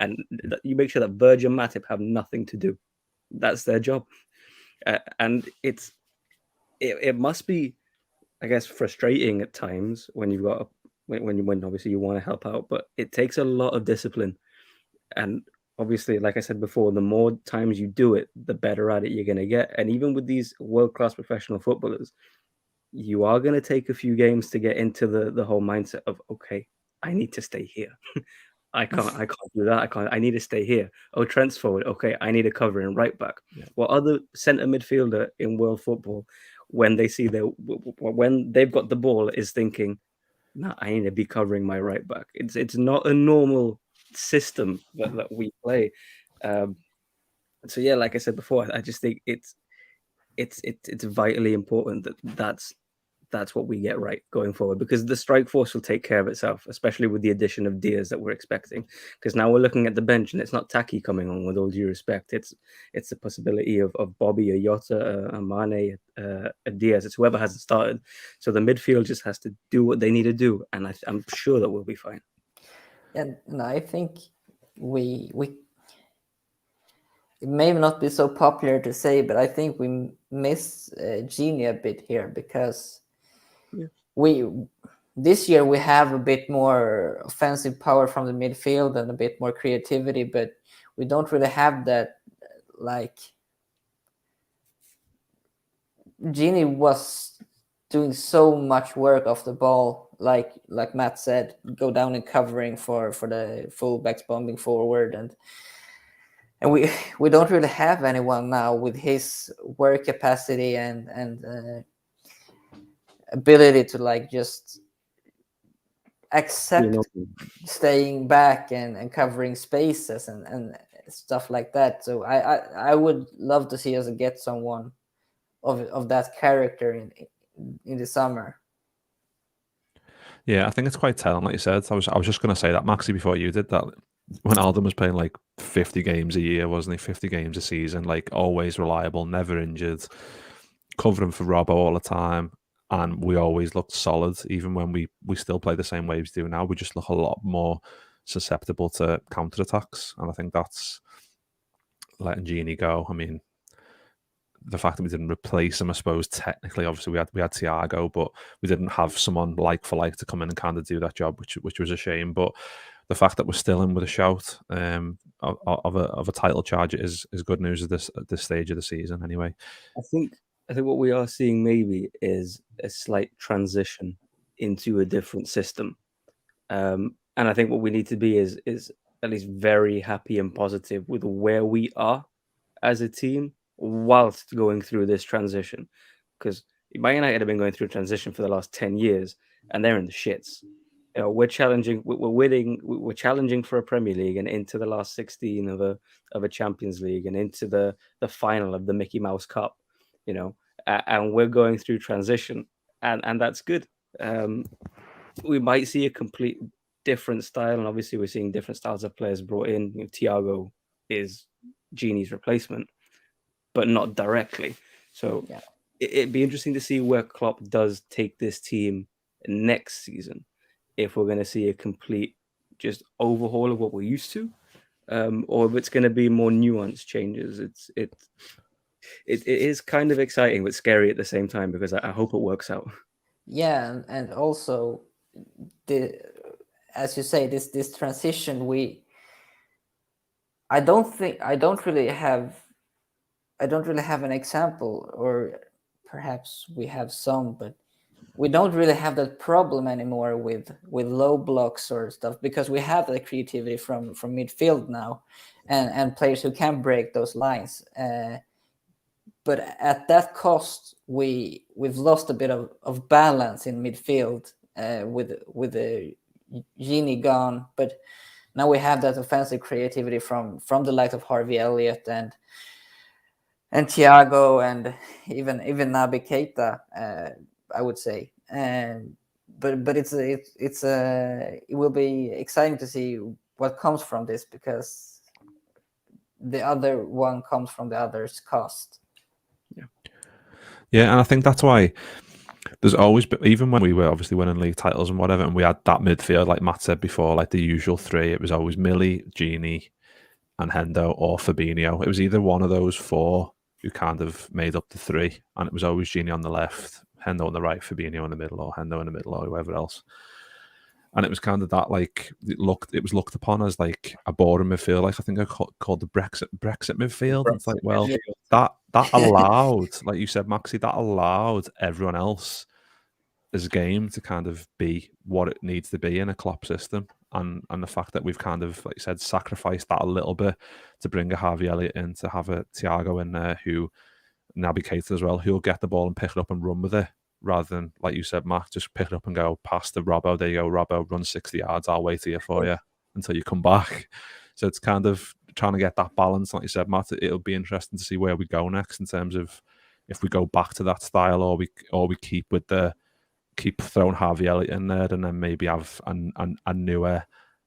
and you make sure that Virgil and Matip have nothing to do. That's their job, and it must be, I guess, frustrating at times when you've got when obviously you want to help out, but it takes a lot of discipline. And obviously, like I said before, the more times you do it, the better at it you're going to get. And even with these world-class professional footballers, you are going to take a few games to get into the whole mindset of, okay, I need to stay here. I can't do that. I need to stay here. Oh, Trent's forward. Okay, I need a covering right back. Yeah. What other centre midfielder in world football, when they see when they've got the ball, is thinking, "Nah, I need to be covering my right back." It's not a normal system that we play. So yeah, like I said before, I just think it's vitally important that's what we get right going forward, because the strike force will take care of itself, especially with the addition of Diaz that we're expecting. Because now we're looking at the bench and it's not Taki coming on, with all due respect. It's the possibility of Bobby, a Jota, a Mane, a Diaz. It's whoever hasn't started. So the midfield just has to do what they need to do, and I'm sure that we'll be fine. And I think we it may not be so popular to say, but I think we miss Genie a bit here, because this year we have a bit more offensive power from the midfield and a bit more creativity, but we don't really have that. Like, Genie was doing so much work off the ball like Matt said, go down and covering for the fullbacks bombing forward, and we don't really have anyone now with his work capacity and ability to like just accept staying back and covering spaces and stuff like that. So I would love to see us get someone of that character in the summer. Yeah, I think it's quite telling, like you said. I was just going to say that, Maxi, before you did that. When Alden was playing like 50 games a year, wasn't he? 50 games a season, like always reliable, never injured, covering for Robbo all the time. And we always looked solid, even when we still play the same way we do now. We just look a lot more susceptible to counter-attacks. And I think that's letting Genie go. I mean, the fact that we didn't replace him, I suppose, technically, obviously we had Thiago, but we didn't have someone like for like to come in and kind of do that job, which was a shame. But the fact that we're still in with a shout of a title charge is good news at this stage of the season. Anyway, I think what we are seeing maybe is a slight transition into a different system, and I think what we need to be is at least very happy and positive with where we are as a team whilst going through this transition, because Man United have been going through a transition for the last 10 years and they're in the shits. You know, we're challenging for a Premier League and into the last 16 of a Champions League and into the final of the Mickey Mouse Cup, you know, and we're going through transition and that's good. We might see a complete different style, and obviously we're seeing different styles of players brought in. You know, Thiago is Genie's replacement, but not directly. So Yeah. It'd be interesting to see where Klopp does take this team next season, if we're going to see a complete just overhaul of what we're used to, or if it's going to be more nuanced changes. It is kind of exciting but scary at the same time, because I hope it works out. Yeah, and also as you say, this transition, I don't really have an example, or perhaps we have some, but we don't really have that problem anymore with low blocks or stuff, because we have the creativity from midfield now, and players who can break those lines. But at that cost, we've lost a bit of balance in midfield with the Genie gone. But now we have that offensive creativity from the likes of Harvey Elliott and Thiago, and even Naby Keita, I would say. But it will be exciting to see what comes from this, because the other one comes from the other's cost. Yeah, and I think that's why there's always been, even when we were obviously winning league titles and whatever, and we had that midfield, like Matt said before, like the usual three, it was always Millie, Genie, and Hendo, or Fabinho. It was either one of those four who kind of made up the three, and it was always Genie on the left, Hendo on the right, Fabinho in the middle, or Hendo in the middle, or whoever else. And it was kind of that, like, it was looked upon as like a boring midfield, like I think I called the Brexit midfield. It's like, well, that allowed, like you said, Maxi, that allowed everyone else as a game to kind of be what it needs to be in a Klopp system. And the fact that we've kind of, like you said, sacrificed that a little bit to bring a Harvey Elliott in, to have a Thiago in there, who Naby Keita as well, who'll get the ball and pick it up and run with it, rather than, like you said, Matt, just pick it up and go past the Robbo. There you go, Robbo, run 60 yards. I'll wait here for you until you come back. So it's kind of trying to get that balance. Like you said, Matt, it'll be interesting to see where we go next in terms of if we go back to that style, or we keep throwing Harvey Elliott in there, and then maybe have a newer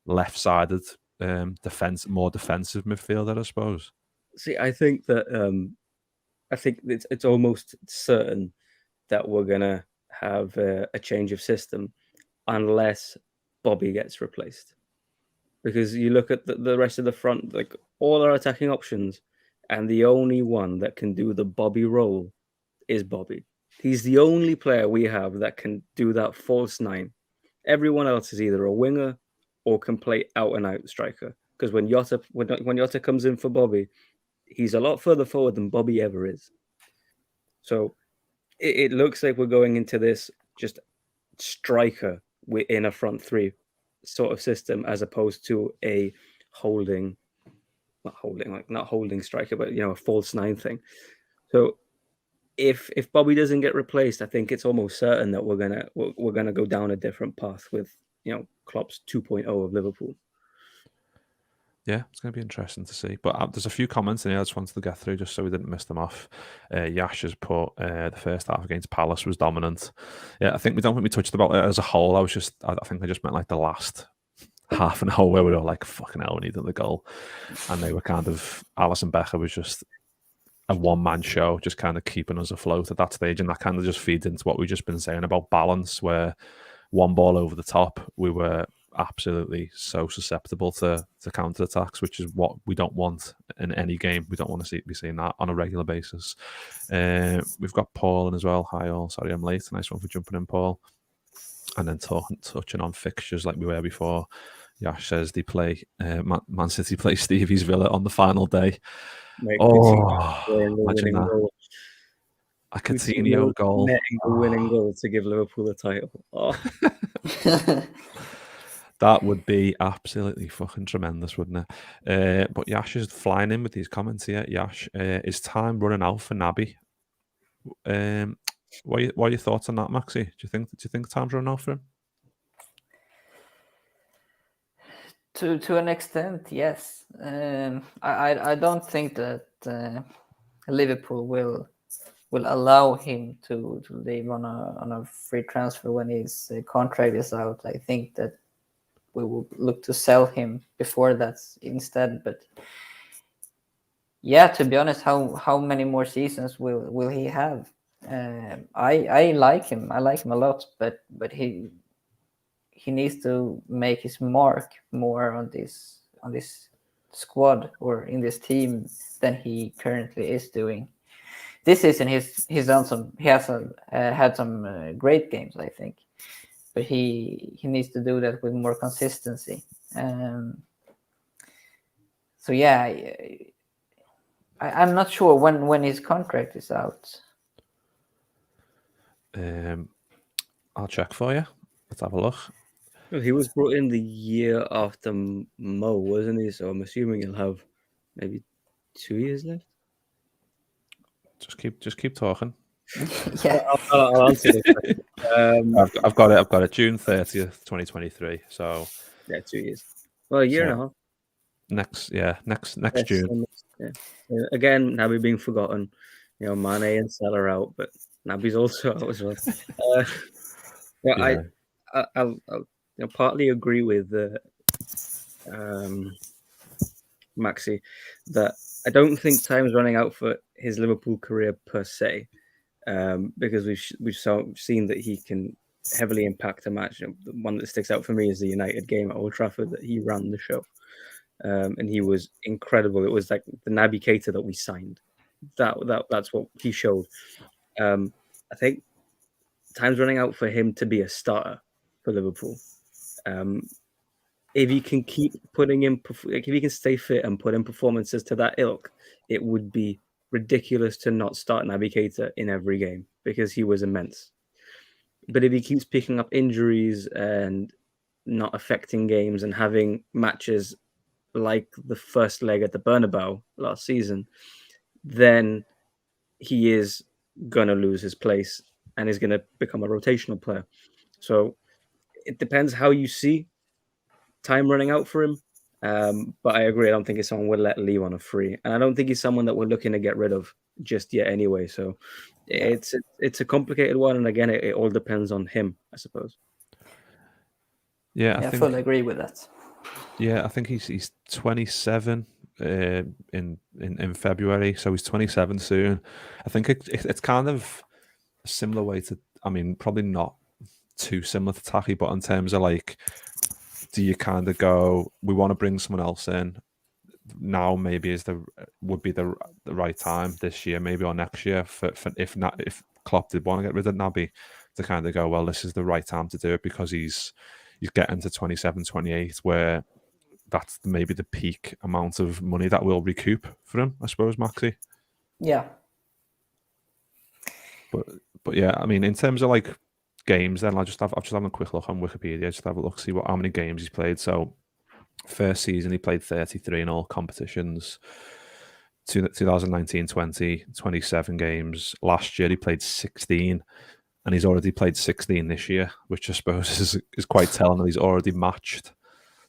left-sided more defensive midfielder, I suppose. See, I think that it's almost certain that we're gonna have a change of system unless Bobby gets replaced, because you look at the rest of the front, like all our attacking options, and the only one that can do the Bobby role is Bobby. He's the only player we have that can do that false nine. Everyone else is either a winger or can play out and out striker. Because when Jota comes in for Bobby, he's a lot further forward than Bobby ever is. So it looks like we're going into this just striker in a front three sort of system, as opposed to a not holding striker, but a false nine thing. So if Bobby doesn't get replaced, I think it's almost certain that we're gonna go down a different path with Klopp's 2.0 of Liverpool. Yeah, it's going to be interesting to see. But there's a few comments in here I just wanted to get through just so we didn't miss them off. Yash has put the first half against Palace was dominant. Yeah, we don't think we touched about it as a whole. I think I just meant like the last half an hour where we were like, fucking hell, we needed the goal. And they were kind of, Alisson Becker was just a one-man show, just kind of keeping us afloat at that stage. And that kind of just feeds into what we've just been saying about balance, where one ball over the top, we were absolutely so susceptible to counter attacks, which is what we don't want in any game. We don't want to be seeing that on a regular basis. We've got Paul in as well. Hi all, sorry I'm late. Nice one for jumping in, Paul. And then touching on fixtures like we were before. Yash says they play Man City play Stevie's Villa on the final day. Mate, imagine that. A Coutinho goal. The winning goal to give Liverpool the title. Oh. That would be absolutely fucking tremendous, wouldn't it? But Yash is flying in with these comments here. Yash, is time running out for Naby? What are your thoughts on that, Maxi? Do you think time's running out for him? To an extent, yes. I don't think that Liverpool will allow him to leave on a free transfer when his contract is out. I think that we will look to sell him before that instead. But yeah, to be honest, how many more seasons will he have? I like him. I like him a lot, but he needs to make his mark more on this squad or in this team than he currently is doing. This season he has had some great games, I think, but he needs to do that with more consistency. So yeah, I'm not sure when his contract is out. I'll check for you. Let's have a look. Well, he was brought in the year after Mo, wasn't he? So I'm assuming he'll have maybe 2 years left. Just keep talking. Yeah, I'll answer this. I've got it. June 30th, 2023. So yeah, 2 years. Well, a year and a half. Next June. Yeah. Again, Naby being forgotten. Mane and Salah out, but Naby's also out as well. I'll partly agree with Maxi that I don't think time's running out for his Liverpool career per se, because we've seen that he can heavily impact a match. The one that sticks out for me is the United game at Old Trafford that he ran the show, and he was incredible. It was like the Naby Keita that we signed. That's what he showed. I think time's running out for him to be a starter for Liverpool. If he can keep putting in, if he can stay fit and put in performances to that ilk, it would be ridiculous to not start Naby Keita in every game because he was immense. But if he keeps picking up injuries and not affecting games and having matches like the first leg at the Bernabeu last season, then he is going to lose his place and is going to become a rotational player. So it depends how you see time running out for him. But I agree. I don't think he's someone we'll let leave on a free. And I don't think he's someone that we're looking to get rid of just yet anyway. So it's a complicated one. And again, it all depends on him, I suppose. Yeah, I fully agree with that. Yeah, I think he's 27 in February. So he's 27 soon. I think it's kind of a similar way to, I mean, probably not too similar to Taki, but in terms of like, do you kind of go, we want to bring someone else in now? Maybe would be the right time this year, maybe or next year. If Klopp did want to get rid of Naby, to kind of go, well, this is the right time to do it because he's getting to 27, 28, where that's maybe the peak amount of money that we'll recoup for him, I suppose, Maxi. Yeah. But yeah, I mean, in terms of like games. Then I've just having a quick look on Wikipedia. Just have a look, see how many games he's played. So first season he played 33 in all competitions. 2019-20, 27 games. Last year he played 16, and he's already played 16 this year, which I suppose is quite telling that he's already matched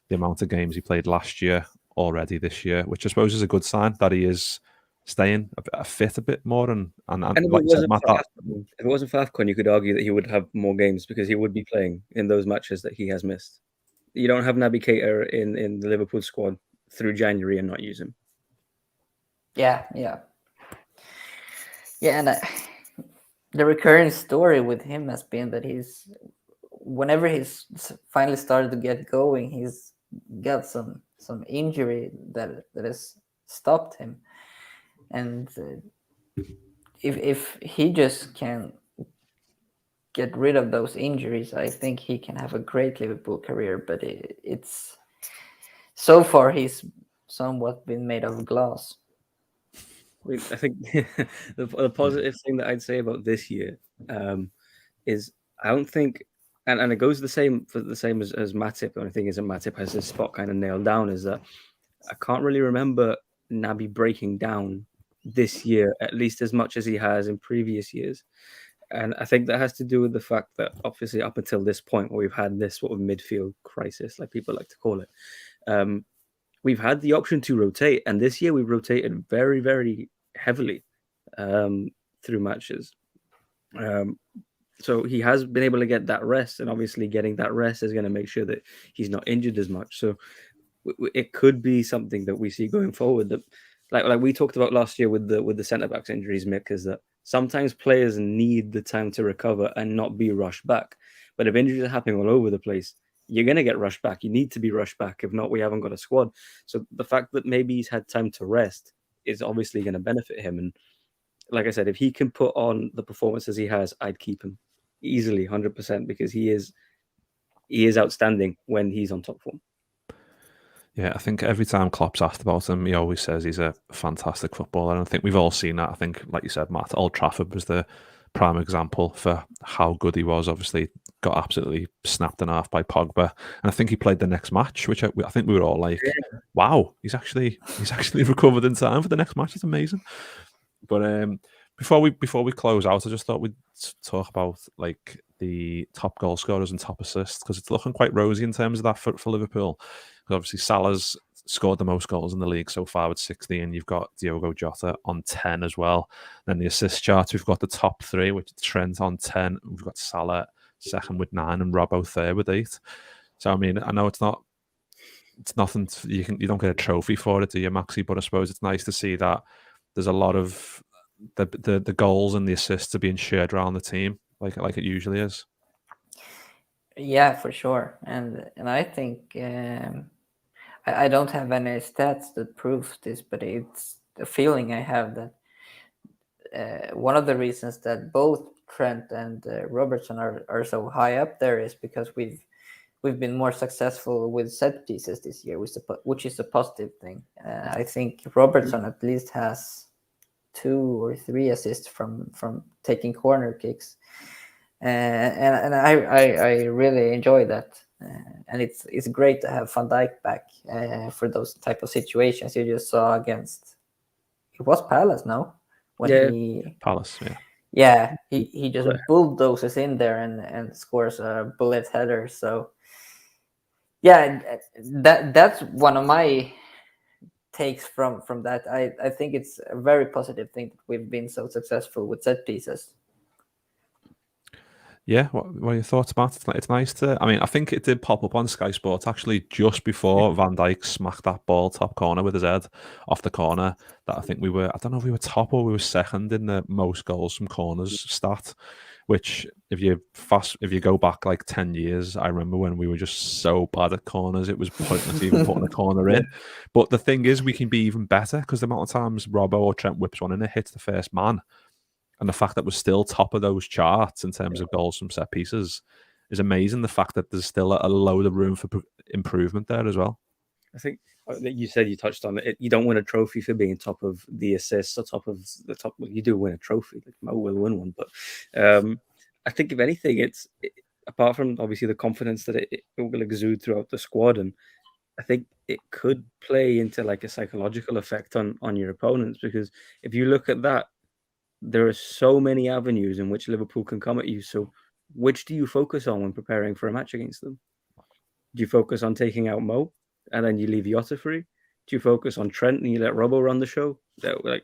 the amount of games he played last year already this year, which I suppose is a good sign that he is staying fit a bit more. And if like you said, Matt, it wasn't for AFCON, you could argue that he would have more games because he would be playing in those matches that he has missed. You don't have Naby Keita in the Liverpool squad through January and not use him. Yeah, and the recurring story with him has been that whenever he's finally started to get going, he's got some injury that has stopped him, and if he just can get rid of those injuries, I think he can have a great Liverpool career. But it's so far he's somewhat been made of glass. I think the positive thing that I'd say about this year is I don't think, and it goes the same as Matip. The only thing is that Matip has his spot kind of nailed down, is that I can't really remember Naby breaking down this year, at least as much as he has in previous years. And I think that has to do with the fact that obviously up until this point where we've had this sort of midfield crisis, like people like to call it, we've had the option to rotate. And this year we've rotated very, very heavily through matches. So he has been able to get that rest, and obviously getting that rest is going to make sure that he's not injured as much. So it could be something that we see going forward, that like we talked about last year with the centre backs injuries, Mick, is that sometimes players need the time to recover and not be rushed back. But if injuries are happening all over the place, you're going to get rushed back. You need to be rushed back. If not, we haven't got a squad. So the fact that maybe he's had time to rest is obviously going to benefit him. And like I said, if he can put on the performances he has, I'd keep him easily 100%, because he is outstanding when he's on top form. Yeah, I think every time Klopp's asked about him, he always says he's a fantastic footballer. And I think we've all seen that. I think, like you said, Matt, Old Trafford was the prime example for how good he was. Obviously, got absolutely snapped in half by Pogba. And I think he played the next match, which I think we were all like, wow, he's actually recovered in time for the next match. It's amazing. But before we close out, I just thought we'd talk about like the top goal scorers and top assists, because it's looking quite rosy in terms of that for Liverpool. Because obviously Salah's scored the most goals in the league so far with 16. You've got Diogo Jota on 10 as well. Then the assist chart, we've got the top three, which is Trent on 10. We've got Salah second with 9 and Robbo third with 8. So I mean, I know it's nothing. You don't get a trophy for it, do you, Maxi? But I suppose it's nice to see that there's a lot of the goals and the assists are being shared around the team, like it usually is. Yeah, for sure. And I think I don't have any stats that prove this, but it's a feeling I have that one of the reasons that both Trent and Robertson are so high up there is because we've been more successful with set pieces this year, which is a positive thing. I think Robertson at least has 2 or 3 assists from taking corner kicks, and I really enjoy that. And it's great to have Van Dijk back for those type of situations. You just saw against, it was Palace, no? Palace, he just bulldozes in there and scores a bullet header. So yeah, that's one of my takes from that. I think it's a very positive thing that we've been so successful with set pieces. Yeah, what are your thoughts about it? It's nice to. I mean, I think it did pop up on Sky Sports actually just before Van Dijk smacked that ball top corner with his head off the corner. That I think we were. I don't know if we were top or we were second in the most goals from corners stat. Which, if you go back like 10 years, I remember when we were just so bad at corners, it was pointless even putting a corner in. But the thing is, we can be even better, because the amount of times Robbo or Trent whips one and it hits the first man. And the fact that we're still top of those charts in terms of goals from set pieces is amazing. The fact that there's still a load of room for improvement there as well. I think you said, you touched on it. You don't win a trophy for being top of the assists or top of the top. Well, you do win a trophy. Like Mo will win one, but I think if anything, apart from obviously the confidence that it will exude throughout the squad, and I think it could play into like a psychological effect on your opponents, because if you look at that, there are so many avenues in which Liverpool can come at you. So which do you focus on when preparing for a match against them? Do you focus on taking out Mo and then you leave Jota free? Do you focus on Trent and you let Robbo run the show? So, like,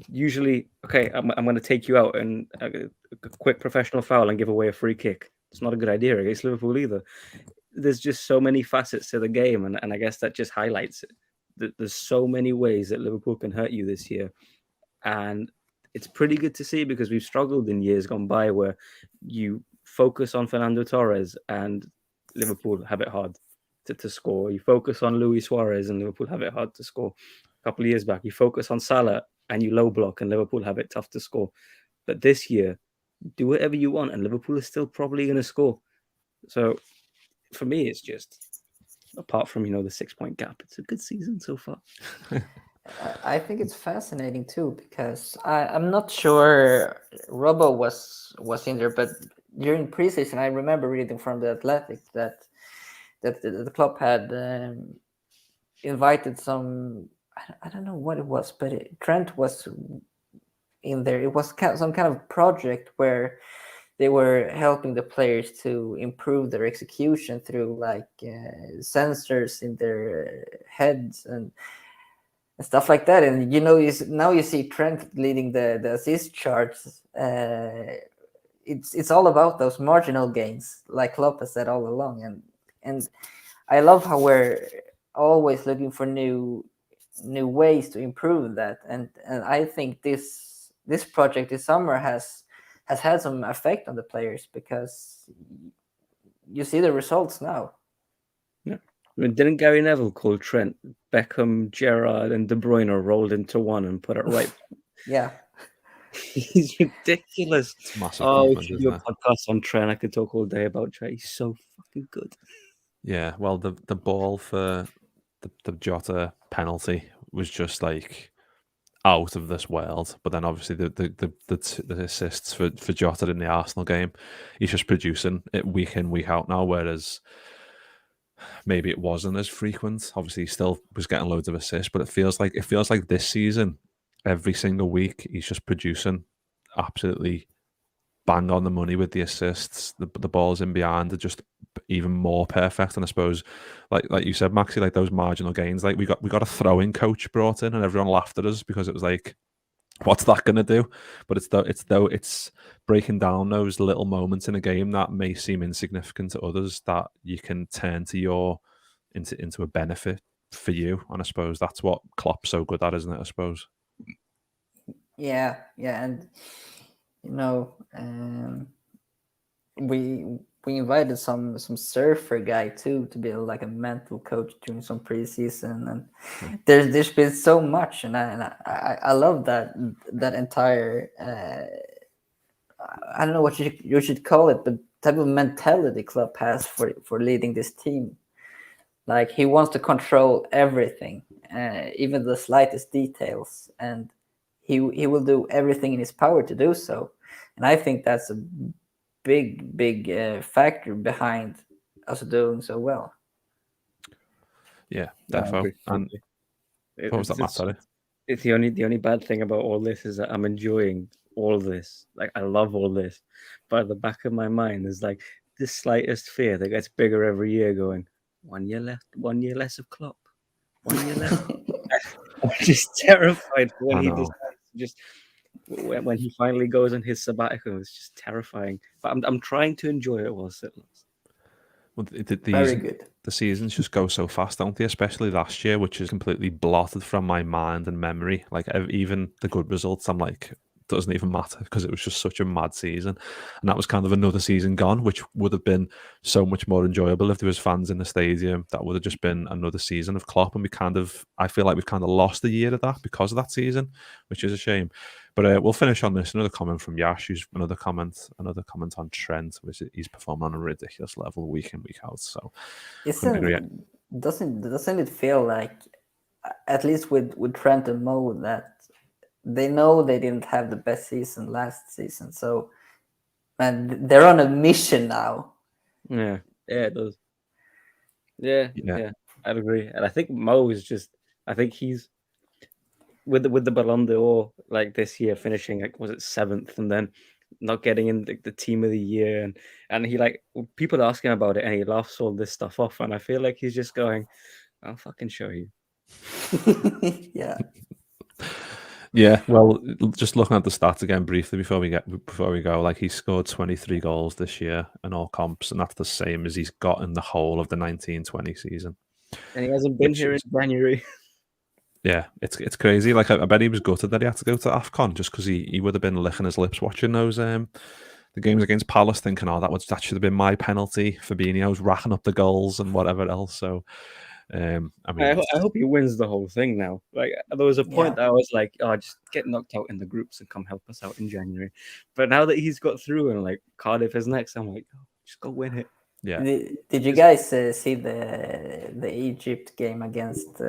usually, okay, I'm going to take you out and a quick professional foul and give away a free kick. It's not a good idea against Liverpool either. There's just so many facets to the game, and I guess that just highlights it. There's so many ways that Liverpool can hurt you this year, and it's pretty good to see, because we've struggled in years gone by where you focus on Fernando Torres and Liverpool have it hard to score. You focus on Luis Suarez and Liverpool have it hard to score. A couple of years back, you focus on Salah and you low block and Liverpool have it tough to score. But this year, do whatever you want and Liverpool is still probably going to score. So for me, it's just, apart from, the 6-point gap, it's a good season so far. I think it's fascinating too, because I'm not sure Robbo was in there, but during preseason, I remember reading from the Athletic that the club had invited some, I don't know what it was, but Trent was in there. It was some kind of project where they were helping the players to improve their execution through like sensors in their heads and stuff like that. And now you see Trent leading the assist charts. It's all about those marginal gains, like Klopp has said all along, and I love how we're always looking for new ways to improve that. And I think this project this summer has had some effect on the players, because you see the results now. Yeah. I mean, didn't Gary Neville call Trent Beckham, Gerrard, and De Bruyne rolled into one and put it right? Yeah. He's ridiculous. It's massive. We should do a podcast on Trent. I could talk all day about Trent. He's so fucking good. Yeah, well, the ball for the Jota penalty was just like out of this world. But then obviously the assists for Jota in the Arsenal game, he's just producing it week in, week out now. Whereas maybe it wasn't as frequent. Obviously, he still was getting loads of assists, but it feels like this season, every single week, he's just producing absolutely bang on the money with the assists. The balls in behind are just even more perfect. And I suppose, like you said, Maxi, like those marginal gains, like we got a throwing coach brought in, and everyone laughed at us because it was like, what's that going to do? But it's breaking down those little moments in a game that may seem insignificant to others that you can turn to into a benefit for you. And I suppose that's what Klopp's so good at, isn't it? I suppose. Yeah, and we invited some surfer guy too to be like a mental coach during some preseason, and there's been so much, and I love that entire I don't know what you should call it, but type of mentality Klopp has for leading this team. Like, he wants to control everything, even the slightest details, and he will do everything in his power to do so. And I think that's a big factor behind us doing so well. Yeah, definitely. And what was that, Matt? Sorry. It's the only bad thing about all this is that I'm enjoying all this. Like, I love all this, but at the back of my mind is like the slightest fear that gets bigger every year, going 1 year left, 1 year less of Klopp, 1 year left. I'm just terrified when he decides just when he finally goes on his sabbatical. It's just terrifying, but I'm trying to enjoy it whilst it lasts. Well, very good. The seasons just go so fast, don't they? Especially last year, which is completely blotted from my mind and memory. Like, even the good results, I'm like, doesn't even matter, because it was just such a mad season. And that was kind of another season gone, which would have been so much more enjoyable if there was fans in the stadium. That would have just been another season of Klopp, and I feel like we've kind of lost a year of that because of that season, which is a shame. But we'll finish on this. Another comment from Yash, who's another comment on Trent, which he's performing on a ridiculous level week in, week out. So doesn't it feel like, at least with Trent and Mo, that they know they didn't have the best season last season, so Man, they're on a mission now. Yeah, it does. Yeah, I'd agree. And I think Mo is just, I think he's with the Ballon d'Or like this year, finishing like, was it 7th, and then not getting in the team of the year, and he like, people ask him about it, and he laughs all this stuff off, and I feel like he's just going, "I'll fucking show you." Yeah. Yeah, well, just looking at the stats again briefly before we go, like he scored 23 goals this year in all comps, and that's the same as he's got in the whole of the 19-20 season. And he hasn't been here in January. Yeah, it's crazy. Like I bet he was gutted that he had to go to AFCON just because he would have been licking his lips watching those the games against Palace, thinking, "Oh, that should have been my penalty." Fabinho's racking up the goals and whatever else. So. I hope he wins the whole thing now. Like there was a point that I was like, "Oh, just get knocked out in the groups and come help us out in January." But now that he's got through and like Cardiff is next, I'm like, oh, just go win it. Yeah. Did you guys see the Egypt game against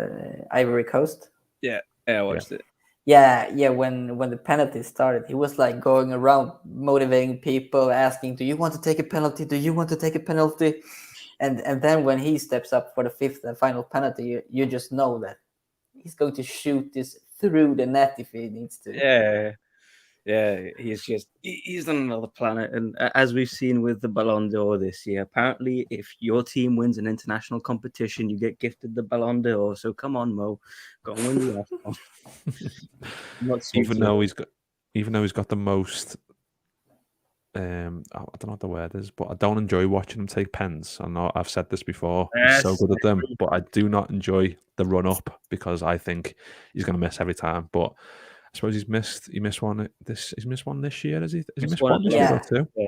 Ivory Coast? Yeah, I watched it. Yeah. When the penalty started, he was like going around motivating people, asking, "Do you want to take a penalty? Do you want to take a penalty?" And then when he steps up for the 5th and final penalty, you just know that he's going to shoot this through the net if he needs to. Yeah. He's on another planet. And as we've seen with the Ballon d'Or this year, apparently if your team wins an international competition, you get gifted the Ballon d'Or. So come on, Mo, go and win the AFCON. Even though he's got the most. I don't know what the word is, but I don't enjoy watching him take pens. I know I've said this before. He's so good at them, but I do not enjoy the run up because I think he's going to miss every time. But I suppose he missed one this year. Has he missed one this year too? Yeah.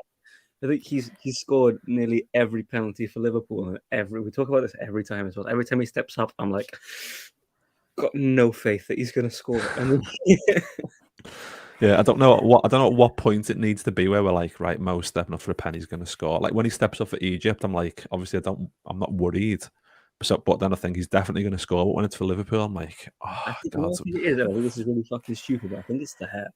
I think he's scored nearly every penalty for Liverpool, and we talk about this every time as well. Every time he steps up, I'm like, got no faith that he's going to score. Yeah, I don't know at what point it needs to be where we're like, right, Mo stepping up for a pen, he's going to score. Like when he steps up for Egypt, I'm like, obviously I'm not worried. But then I think he's definitely going to score. But when it's for Liverpool, I'm like, oh God. I think this is really fucking stupid, but I think it's the hair.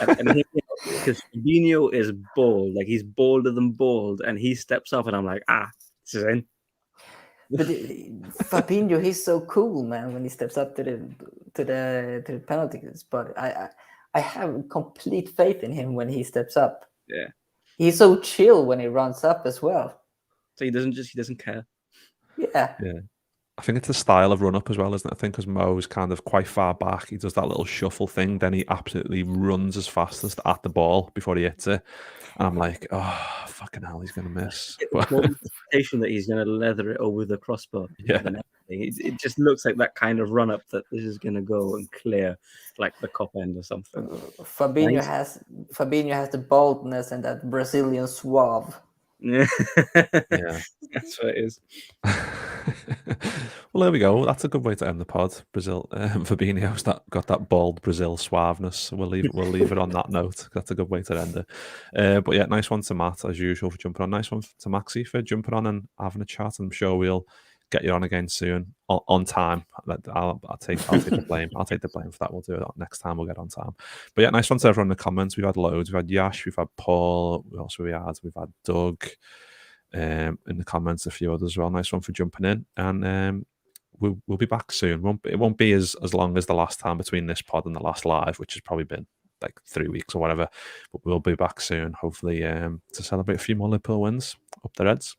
Because Fabinho is bald, like he's balder than bald, and he steps up, and I'm like, this is in. But Fabinho, he's so cool, man. When he steps up to the penalty spot, I have complete faith in him when he steps up. Yeah, he's so chill when he runs up as well. So he doesn't care. Yeah. I think it's the style of run up as well, isn't it? I think because Mo's kind of quite far back, he does that little shuffle thing, then he absolutely runs as fastest at the ball before he hits it. And I'm like, oh, fucking hell, he's going to miss. Expectation that he's going to leather it over the crossbar. Yeah. It just looks like that kind of run up that this is going to go and clear like the cop end or something. Fabinho has the boldness and that Brazilian suave. Yeah, that's what it is. Well, there we go. That's a good way to end the pod. Brazil, Fabinho's got that bald Brazil suaveness. We'll leave it on that note. That's a good way to end it. But yeah, nice one to Matt as usual for jumping on. Nice one to Maxi for jumping on and having a chat. I'm sure we'll get you on again soon on time. I'll take the blame. I'll take the blame for that. We'll do it next time. We'll get on time. But yeah, nice one to everyone in the comments. We've had loads. We've had Yash. We've had Paul. Who else have we had? We've had Doug. In the comments, a few others as well. Nice one for jumping in, and we'll be back soon. It won't be as long as the last time between this pod and the last live, which has probably been like 3 weeks or whatever. But we'll be back soon, hopefully, to celebrate a few more Liverpool wins. Up the Reds.